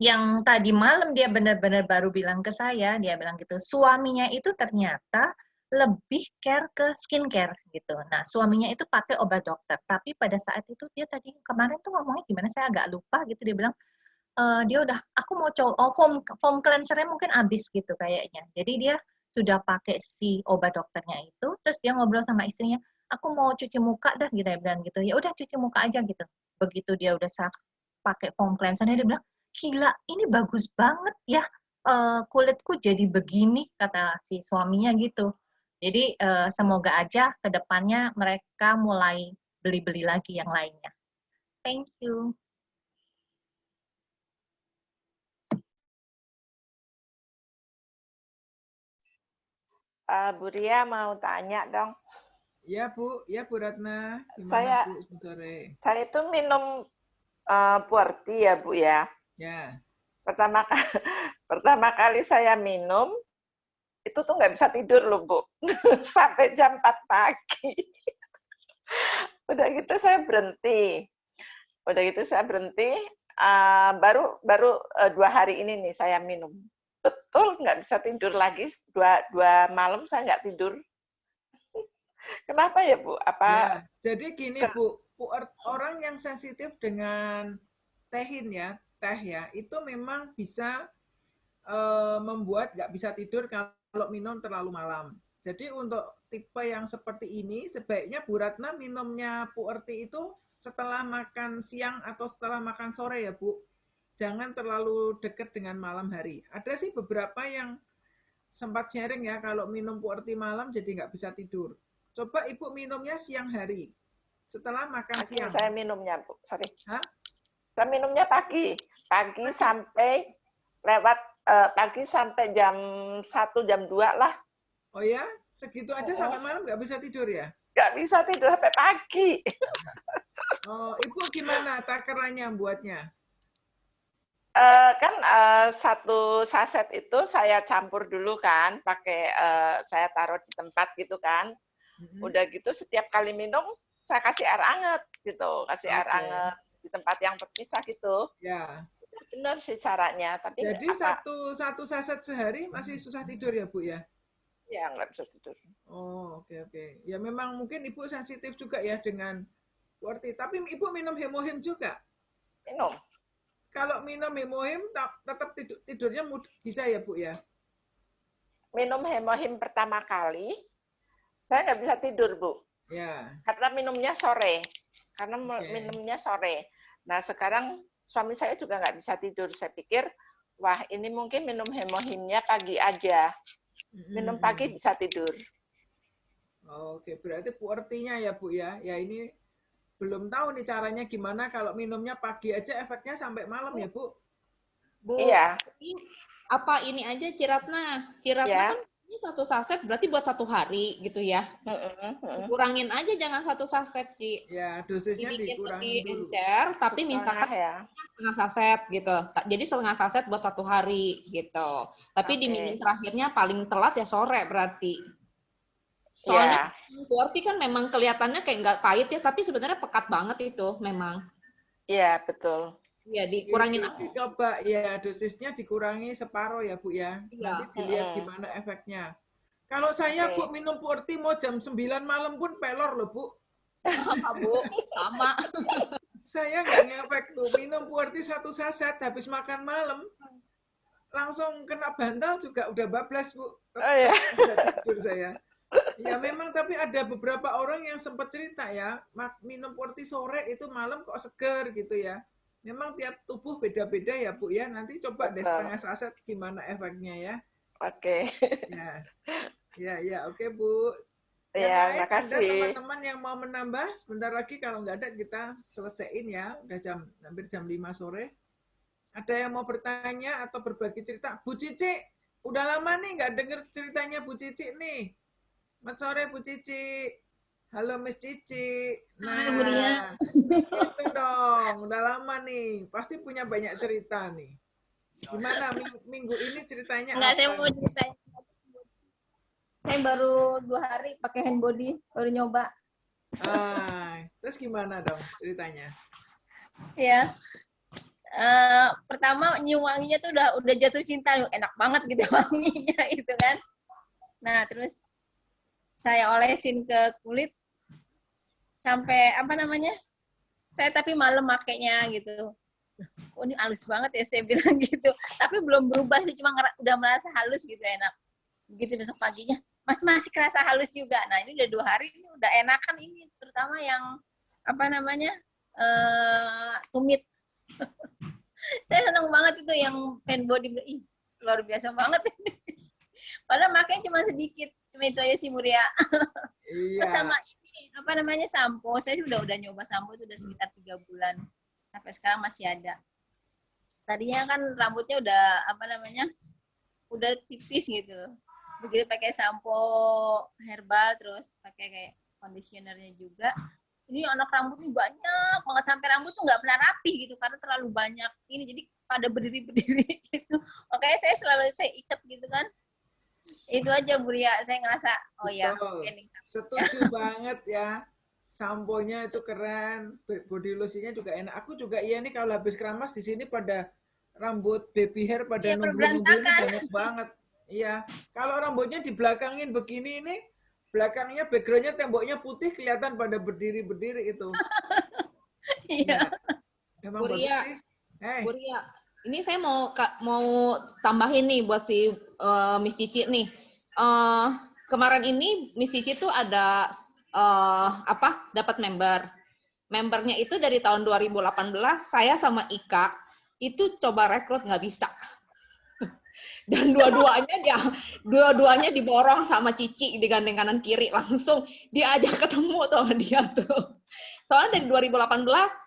yang tadi malam dia benar-benar baru bilang ke saya, dia bilang gitu, suaminya itu ternyata lebih care ke skincare gitu. Nah, suaminya itu pakai obat dokter, tapi pada saat itu dia tadi kemarin tuh ngomongnya gimana saya agak lupa gitu, dia bilang dia udah aku mau coba foam cleansernya mungkin habis gitu kayaknya. Jadi dia sudah pakai si obat dokternya itu, terus dia ngobrol sama istrinya, aku mau cuci muka dah gitu, dia bilang gitu. Ya udah cuci muka aja gitu. Begitu dia udah pakai foam cleansernya, dia bilang, gila ini bagus banget ya, kulitku jadi begini, kata si suaminya gitu. Jadi semoga aja ke depannya mereka mulai beli-beli lagi yang lainnya. Thank you. Bu Ria mau tanya dong. Ya Bu Ratna, Saya gimana Bu sore? Saya itu minum Puerti ya Bu ya. Ya. Pertama kali saya minum itu tuh nggak bisa tidur loh Bu, sampai jam 4 pagi. Udah gitu saya berhenti. Baru 2 hari ini nih saya minum. Betul nggak bisa tidur lagi, dua malam saya nggak tidur. Kenapa ya Bu? Ya, jadi gini Bu, orang yang sensitif dengan teh ya, itu memang bisa membuat nggak bisa tidur kalau minum terlalu malam. Jadi untuk tipe yang seperti ini, sebaiknya Bu Ratna minumnya Puerti itu setelah makan siang atau setelah makan sore ya Bu. Jangan terlalu dekat dengan malam hari. Ada sih beberapa yang sempat sharing ya, kalau minum Puerti malam jadi nggak bisa tidur. Coba Ibu minumnya siang hari, setelah makan siang. Saya minumnya, Bu. Sorry. Hah? Saya minumnya pagi sampai lewat pagi sampai jam 1, jam 2 lah. Oh ya? Segitu aja sampai malam nggak bisa tidur ya? Nggak bisa tidur sampai pagi. Oh, Ibu gimana takarannya buatnya? Kan 1 saset itu saya campur dulu kan, pakai saya taruh di tempat gitu kan. Udah gitu setiap kali minum saya kasih air anget gitu, air anget di tempat yang terpisah gitu. Ya. Benar sih caranya, tapi jadi satu saset sehari masih susah tidur ya Bu ya? Ya nggak bisa tidur. Oh oke. Ya memang mungkin Ibu sensitif juga ya dengan Puerti. Tapi Ibu minum Hemohim juga? Minum. Kalau minum Hemohim tetap tidurnya bisa ya Bu ya? Minum Hemohim pertama kali, saya nggak bisa tidur Bu. Ya. Karena minumnya sore. Minumnya sore. Nah sekarang suami saya juga nggak bisa tidur. Saya pikir, wah ini mungkin minum Hemohimnya pagi aja. Minum pagi bisa tidur. Oke, berarti Puertinya ya Bu ya. Ya ini belum tahu nih caranya gimana kalau minumnya pagi aja efeknya sampai malam ya Bu. Bu, iya. Apa ini aja Ciratna kan ini 1 saset berarti buat 1 hari gitu ya. Dikurangin aja, jangan 1 saset Ci. Ya, dosisnya dikurangin dulu. Encer, tapi misalkan setengah saset gitu. Jadi setengah saset buat 1 hari gitu. Tapi diminum terakhirnya paling telat ya sore berarti. Soalnya Puerti kan memang kelihatannya kayak nggak pahit ya, tapi sebenarnya pekat banget itu memang. Iya, betul. Ya, dikurangin aja. Dicoba ya, dosisnya dikurangi separuh ya Bu ya. Nanti dilihat gimana efeknya. Kalau saya Bu minum Puerti mau jam 9 malam pun pelor loh Bu. Sama Bu, sama. Saya nggak ngefek tuh, minum Puerti 1 saset habis makan malam. Langsung kena bantal juga udah bablas Bu. Udah tidur saya. Ya memang, tapi ada beberapa orang yang sempat cerita ya, minum Puerti sore itu malam kok seger gitu ya. Memang tiap tubuh beda-beda ya Bu ya. Nanti coba deh setengah saset gimana efeknya ya. Oke. Ya, oke Bu. Ya, makasih. Ada teman-teman yang mau menambah, sebentar lagi kalau nggak ada kita selesaiin ya. Udah hampir jam 5 sore. Ada yang mau bertanya atau berbagi cerita? Bu Cici, udah lama nih nggak denger ceritanya Bu Cici nih. Selamat sore Bu Cici. Halo Miss Cici. Sore Bu Ria. Itu dong, udah lama nih. Pasti punya banyak cerita nih. Gimana minggu ini ceritanya? Enggak, saya mau ceritain. Saya baru 2 hari pakai hand body, baru nyoba. Terus gimana dong ceritanya? Ya. Pertama nyium wanginya tuh udah jatuh cinta, enak banget gitu wanginya itu kan. Nah, terus saya olesin ke kulit sampai apa namanya? Saya tapi malam makainya gitu. Oh ini halus banget ya saya bilang gitu. Tapi belum berubah sih, cuma udah merasa halus gitu, enak. Begitu besok paginya, masih kerasa halus juga. Nah ini udah 2 hari ini udah enakan ini, terutama yang apa namanya tumit. Saya seneng banget itu yang pen body, ih, luar biasa banget ini. Padahal makanya cuma sedikit, cuma itu aja sih Muria. Iya. Sama ini apa namanya sampo, saya udah nyoba sampo itu udah sekitar 3 bulan sampai sekarang masih ada. Tadinya kan rambutnya udah apa namanya udah tipis gitu. Begitu pakai sampo herbal terus pakai kayak conditionernya juga. Ini anak rambut nih banyak banget, sampai rambut tuh nggak pernah rapi gitu karena terlalu banyak ini, jadi pada berdiri-berdiri gitu. Makanya saya ikat gitu kan. Itu aja Bu Ria, saya ngerasa oh ya. Setuju banget ya. Samponya itu keren, body lotionnya juga enak. Aku juga iya nih kalau habis keramas di sini pada rambut baby hair pada nunggu-nunggu ini banyak banget. Iya, kalau rambutnya dibelakangin begini ini, belakangnya backgroundnya temboknya putih kelihatan pada berdiri-berdiri itu. Iya. Emang bagus sih. Bu Ria, ini saya mau tambahin nih buat si Miss Cici nih. Kemarin ini Miss Cici tuh ada dapat membernya itu dari tahun 2018. Saya sama Ika itu coba rekrut nggak bisa. Dan dua-duanya diborong sama Cici, digandeng kanan kiri, langsung diajak ketemu tuh sama dia tuh. Soalnya dari 2018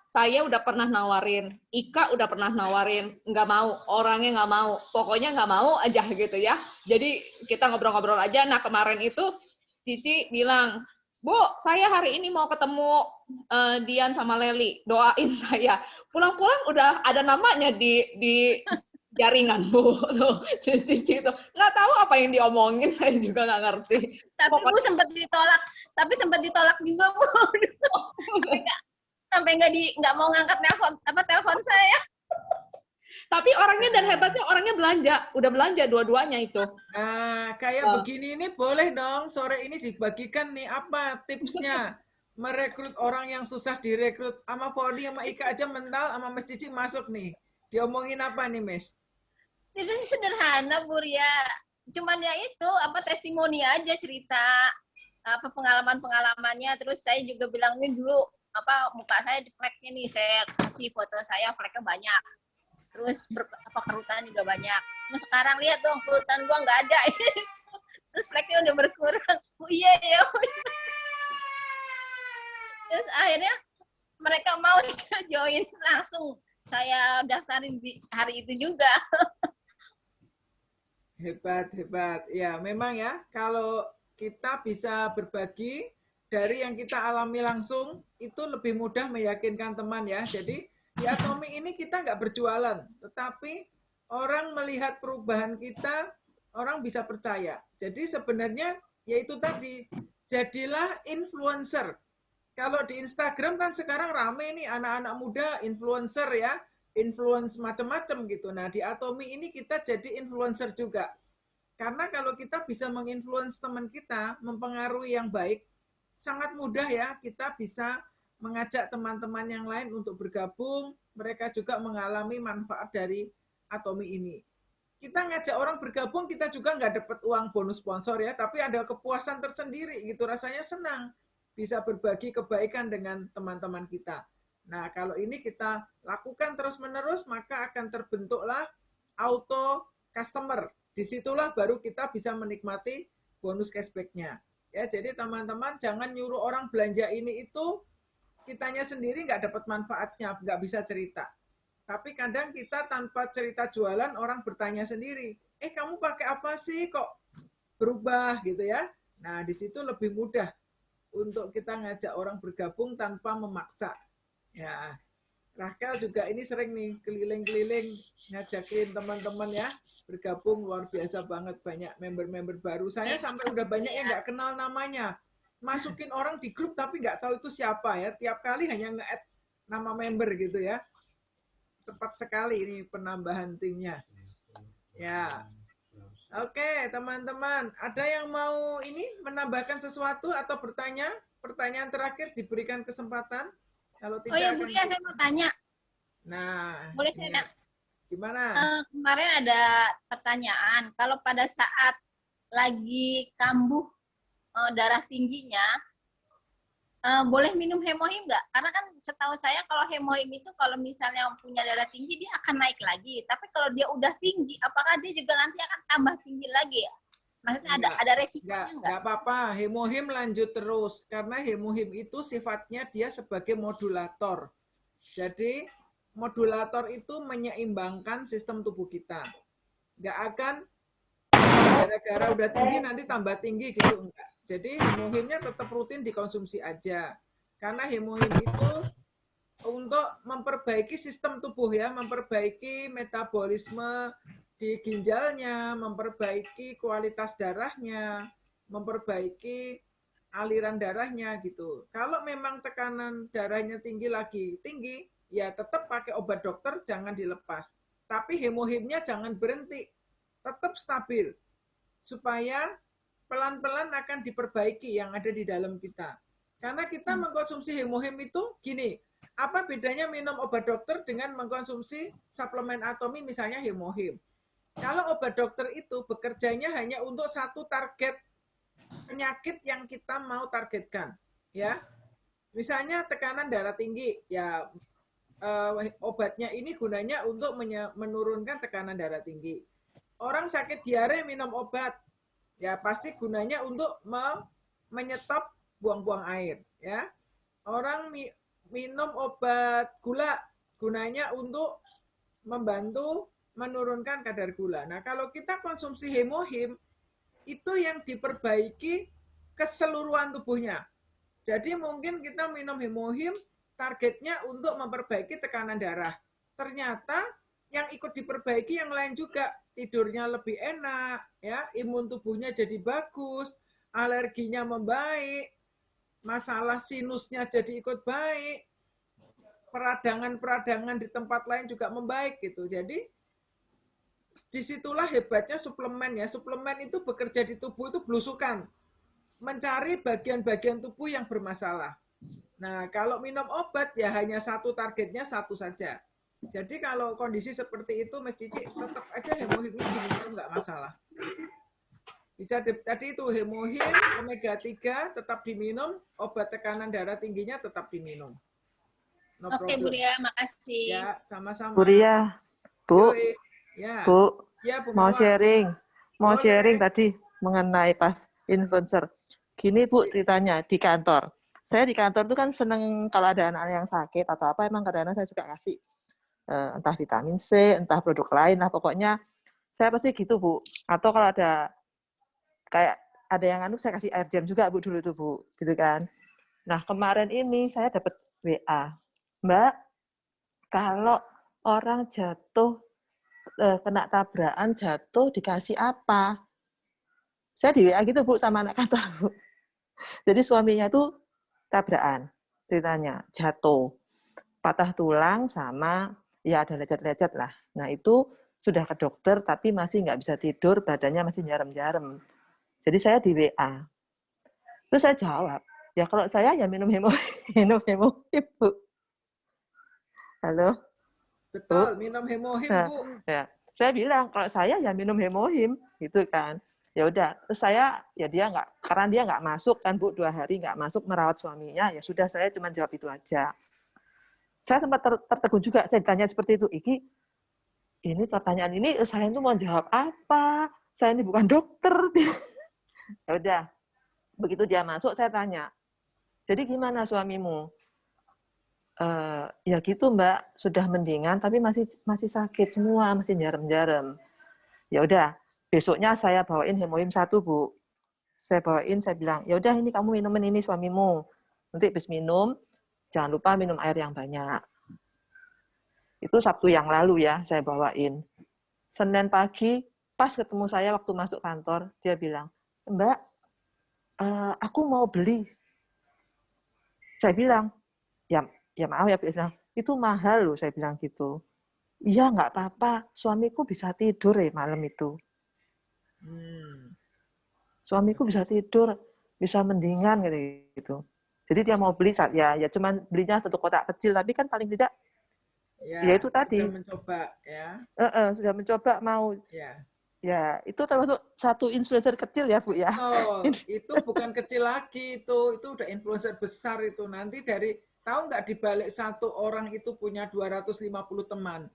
saya udah pernah nawarin, Ika udah pernah nawarin, nggak mau, orangnya nggak mau, pokoknya nggak mau aja gitu ya. Jadi kita ngobrol-ngobrol aja. Nah kemarin itu Cici bilang, Bu, saya hari ini mau ketemu Dian sama Leli, doain saya. Pulang-pulang udah ada namanya di jaringan Bu, tuh Cici itu nggak tahu apa yang diomongin, saya juga nggak ngerti. Tapi Bu sempat ditolak juga Bu, sampai nggak mau ngangkat telepon saya. Tapi orangnya dan hebatnya orangnya udah belanja dua-duanya itu. Nah kayak begini ini boleh dong sore ini dibagikan nih apa tipsnya merekrut orang yang susah direkrut. Sama Fodi sama Ika aja mental, sama Mas Cici masuk nih. Diomongin apa nih Miss? Itu sederhana Bu Ria, cuman ya itu testimoni aja, cerita pengalamannya. Terus saya juga bilang ini dulu muka saya di fleknya nih, saya kasih foto saya fleknya banyak, terus kerutan juga banyak. Nah sekarang lihat dong kerutan gua nggak ada. Terus fleknya udah berkurang. Oh iya ya. Terus akhirnya mereka mau join, langsung saya daftarin di hari itu juga. Hebat. Ya, memang ya, kalau kita bisa berbagi dari yang kita alami langsung, itu lebih mudah meyakinkan teman ya. Jadi, di Atomi ini kita nggak berjualan, tetapi orang melihat perubahan kita, orang bisa percaya. Jadi sebenarnya, yaitu tadi, jadilah influencer. Kalau di Instagram kan sekarang rame nih anak-anak muda influencer ya. Influence macam-macam gitu. Nah, di Atomi ini kita jadi influencer juga. Karena kalau kita bisa menginfluence teman kita, mempengaruhi yang baik, sangat mudah ya kita bisa mengajak teman-teman yang lain untuk bergabung, mereka juga mengalami manfaat dari Atomi ini. Kita ngajak orang bergabung, kita juga nggak dapat uang bonus sponsor ya, tapi ada kepuasan tersendiri gitu, rasanya senang bisa berbagi kebaikan dengan teman-teman kita. Nah, kalau ini kita lakukan terus-menerus, maka akan terbentuklah auto customer. Disitulah baru kita bisa menikmati bonus cashback-nya. Ya, jadi teman-teman jangan nyuruh orang belanja ini itu, kitanya sendiri nggak dapat manfaatnya, nggak bisa cerita. Tapi kadang kita tanpa cerita jualan, orang bertanya sendiri, kamu pakai apa sih kok berubah gitu ya. Nah, di situ lebih mudah untuk kita ngajak orang bergabung tanpa memaksa. Ya, Rahel juga ini sering nih keliling-keliling ngajakin teman-teman ya bergabung, luar biasa banget, banyak member-member baru. Saya sampai udah banyak yang nggak kenal namanya. Masukin orang di grup tapi nggak tahu itu siapa ya. Tiap kali hanya nge-add nama member gitu ya. Tepat sekali ini penambahan timnya. Ya. Oke, teman-teman, ada yang mau ini menambahkan sesuatu atau bertanya? Pertanyaan terakhir diberikan kesempatan. Kalau Oh ya, tidak Bu akan Ria, saya mau tanya. Nah, Boleh saya ini nak? gimana? Kemarin ada pertanyaan, kalau pada saat lagi kambuh darah tingginya, boleh minum hemohim nggak? Karena kan setahu saya kalau hemohim itu kalau misalnya punya darah tinggi dia akan naik lagi. Tapi kalau dia udah tinggi, apakah dia juga nanti akan tambah tinggi lagi ya? Maksudnya ada resikonya nggak? Nggak apa-apa, hemohim lanjut terus. Karena hemohim itu sifatnya dia sebagai modulator. Jadi modulator itu menyeimbangkan sistem tubuh kita. Nggak akan gara-gara udah tinggi nanti tambah tinggi gitu, enggak. Jadi hemohimnya tetap rutin dikonsumsi aja. Karena hemohim itu untuk memperbaiki sistem tubuh ya, memperbaiki metabolisme di ginjalnya, memperbaiki kualitas darahnya, memperbaiki aliran darahnya gitu. Kalau memang tekanan darahnya tinggi lagi, tinggi, ya tetap pakai obat dokter, jangan dilepas. Tapi hemohimnya jangan berhenti, tetap stabil. Supaya pelan-pelan akan diperbaiki yang ada di dalam kita. Karena kita mengkonsumsi hemohim itu gini, apa bedanya minum obat dokter dengan mengkonsumsi suplemen atomi misalnya hemohim? Kalau obat dokter itu bekerjanya hanya untuk satu target penyakit yang kita mau targetkan, ya. Misalnya tekanan darah tinggi, ya obatnya ini gunanya untuk menurunkan tekanan darah tinggi. Orang sakit diare minum obat, ya pasti gunanya untuk menyetop buang-buang air, ya. Orang minum obat gula gunanya untuk membantu menurunkan kadar gula. Nah, kalau kita konsumsi hemohim, itu yang diperbaiki keseluruhan tubuhnya. Jadi mungkin kita minum hemohim targetnya untuk memperbaiki tekanan darah. Ternyata yang ikut diperbaiki yang lain juga, tidurnya lebih enak, ya, imun tubuhnya jadi bagus, alerginya membaik, masalah sinusnya jadi ikut baik, peradangan-peradangan di tempat lain juga membaik gitu. Jadi disitulah hebatnya suplemen ya. Suplemen itu bekerja di tubuh itu belusukan, mencari bagian-bagian tubuh yang bermasalah. Nah, kalau minum obat ya hanya satu targetnya satu saja. Jadi kalau kondisi seperti itu, Mas Cici, tetap aja hemohim diminum nggak masalah. Bisa tadi itu hemohim, omega 3 tetap diminum, obat tekanan darah tingginya tetap diminum. No Oke, Bu Ria, makasih. Ya, sama-sama. Bu Ria, Bu, ya. Bu, Ya, Bu mau Mawar. sharing tadi mengenai pas influencer. Gini Bu ceritanya di kantor. Saya di kantor tuh kan seneng kalau ada anak yang sakit atau apa, emang kadang-kadang saya suka kasih entah vitamin C, entah produk lain lah, pokoknya saya pasti gitu Bu. Atau kalau ada kayak ada yang saya kasih air jam juga Bu dulu tuh Bu, gitu kan. Nah kemarin ini saya dapat WA, Mbak, kalau orang jatuh kena tabrakan jatuh dikasih apa? Saya di WA gitu Bu sama anak kantor Bu. Jadi suaminya tuh tabrakan, ceritanya jatuh, patah tulang sama ya ada lecet-lecet lah. Nah itu sudah ke dokter tapi masih nggak bisa tidur, badannya masih nyarem-nyarem. Jadi saya di WA. Terus saya jawab, ya kalau saya ya minum hemohim Bu. Halo? Betul, minum hemohim Bu. Ya, saya bilang kalau saya ya minum hemohim gitu kan. Ya udah, terus saya ya dia nggak, karena dia nggak masuk kan Bu, 2 hari nggak masuk merawat suaminya, ya sudah saya cuma jawab itu aja. Saya sempat tertegun juga, saya ditanya seperti itu, ini pertanyaan ini saya itu mau jawab apa? Saya ini bukan dokter. Ya udah, begitu dia masuk saya tanya, jadi gimana suamimu? Ya gitu Mbak, sudah mendingan tapi masih sakit semua, masih jarem-jarem. Ya udah, besoknya saya bawain hemohim 1 Bu. Saya bawain, saya bilang, ya udah ini kamu minumin ini suamimu. Nanti habis minum, jangan lupa minum air yang banyak. Itu Sabtu yang lalu ya, saya bawain. Senin pagi, pas ketemu saya waktu masuk kantor, dia bilang, Mbak, aku mau beli. Saya bilang, ya maaf ya, bilang, itu mahal loh, saya bilang gitu. Iya, nggak apa-apa, suamiku bisa tidur malam itu. Suamiku bisa tidur, bisa mendingan gitu. Jadi dia mau beli ya cuman belinya satu kotak kecil, tapi kan paling tidak ya itu tadi. Sudah mencoba ya. Sudah mencoba mau. Ya. Ya, itu termasuk satu influencer kecil ya, Bu ya. Oh, itu bukan kecil lagi, itu udah influencer besar itu. Nanti tahu nggak di balik satu orang itu punya 250 teman.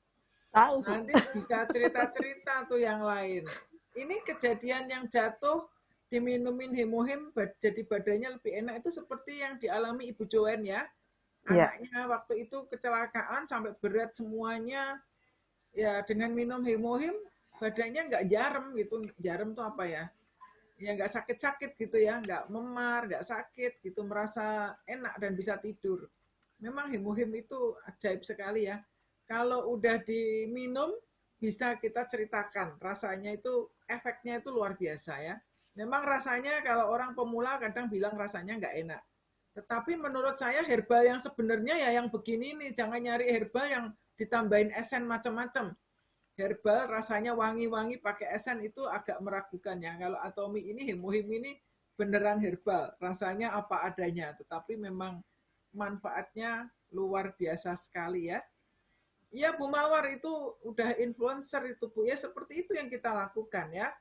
Tahu, Bu. Nanti bisa cerita-cerita tuh yang lain. Ini kejadian yang jatuh diminumin hemohim jadi badannya lebih enak itu seperti yang dialami Ibu Joen ya. Anaknya waktu itu kecelakaan sampai berat semuanya. Ya dengan minum hemohim badannya nggak jarem gitu. Jarem tuh apa ya? Ya nggak sakit-sakit gitu ya, nggak memar, nggak sakit gitu, merasa enak dan bisa tidur. Memang hemohim itu ajaib sekali ya. Kalau udah diminum bisa kita ceritakan rasanya itu, efeknya itu luar biasa ya. Memang rasanya kalau orang pemula kadang bilang rasanya nggak enak. Tetapi menurut saya herbal yang sebenarnya ya yang begini nih, jangan nyari herbal yang ditambahin esen macam-macam. Herbal rasanya wangi-wangi pakai esen itu agak meragukan ya. Kalau Atomi ini, hemohim ini beneran herbal, rasanya apa adanya, tetapi memang manfaatnya luar biasa sekali ya. Iya Bu Mawar itu udah influencer itu Bu ya, seperti itu yang kita lakukan ya,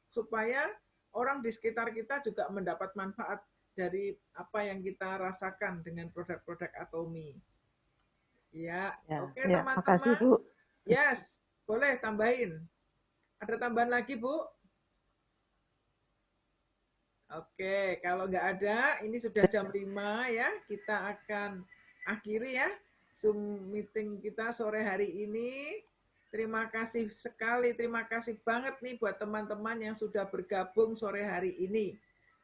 supaya orang di sekitar kita juga mendapat manfaat dari apa yang kita rasakan dengan produk-produk Atomi. Ya, oke teman-teman. Makasih Bu. Yes. Boleh tambahin. Ada tambahan lagi, Bu? Oke, kalau nggak ada, ini sudah jam 5 ya. Kita akan akhiri ya Zoom meeting kita sore hari ini. Terima kasih sekali, terima kasih banget nih buat teman-teman yang sudah bergabung sore hari ini.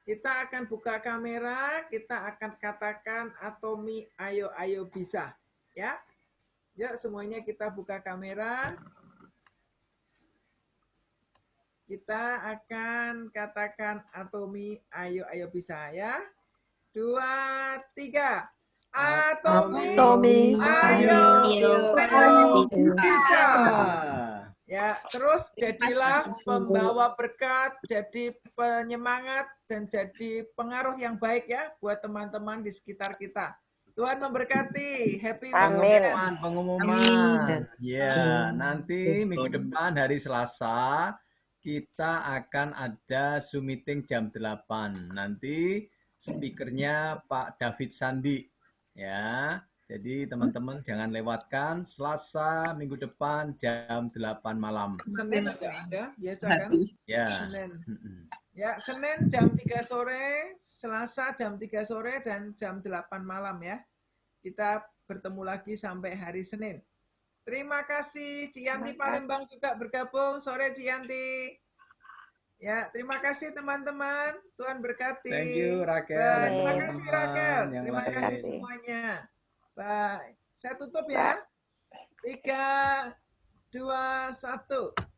Kita akan buka kamera, kita akan katakan Atomi, ayo bisa. Ya, yuk semuanya kita buka kamera. Kita akan katakan Atomi, ayo bisa ya. 2, 3. Atomi, ayo bisa. Ya, terus jadilah pembawa berkat, jadi penyemangat, dan jadi pengaruh yang baik ya buat teman-teman di sekitar kita. Tuhan memberkati. Happy pengumuman. Ya, nanti minggu depan hari Selasa kita akan ada Zoom meeting jam 8. Nanti speakernya Pak David Sandi. Ya, jadi teman-teman jangan lewatkan Selasa minggu depan jam 8 malam. Senin juga ada, biasa kan? Ya. Senin. Ya, Senin jam 3 sore, Selasa jam 3 sore, dan jam 8 malam ya. Kita bertemu lagi sampai hari Senin. Terima kasih, Cianti Palembang juga bergabung. Sore, Cianti. Ya, terima kasih teman-teman. Tuhan berkati. Thank you, Raquel. Terima kasih, Raquel. Terima kasih semuanya. Bye. Saya tutup ya. 3, 2, 1.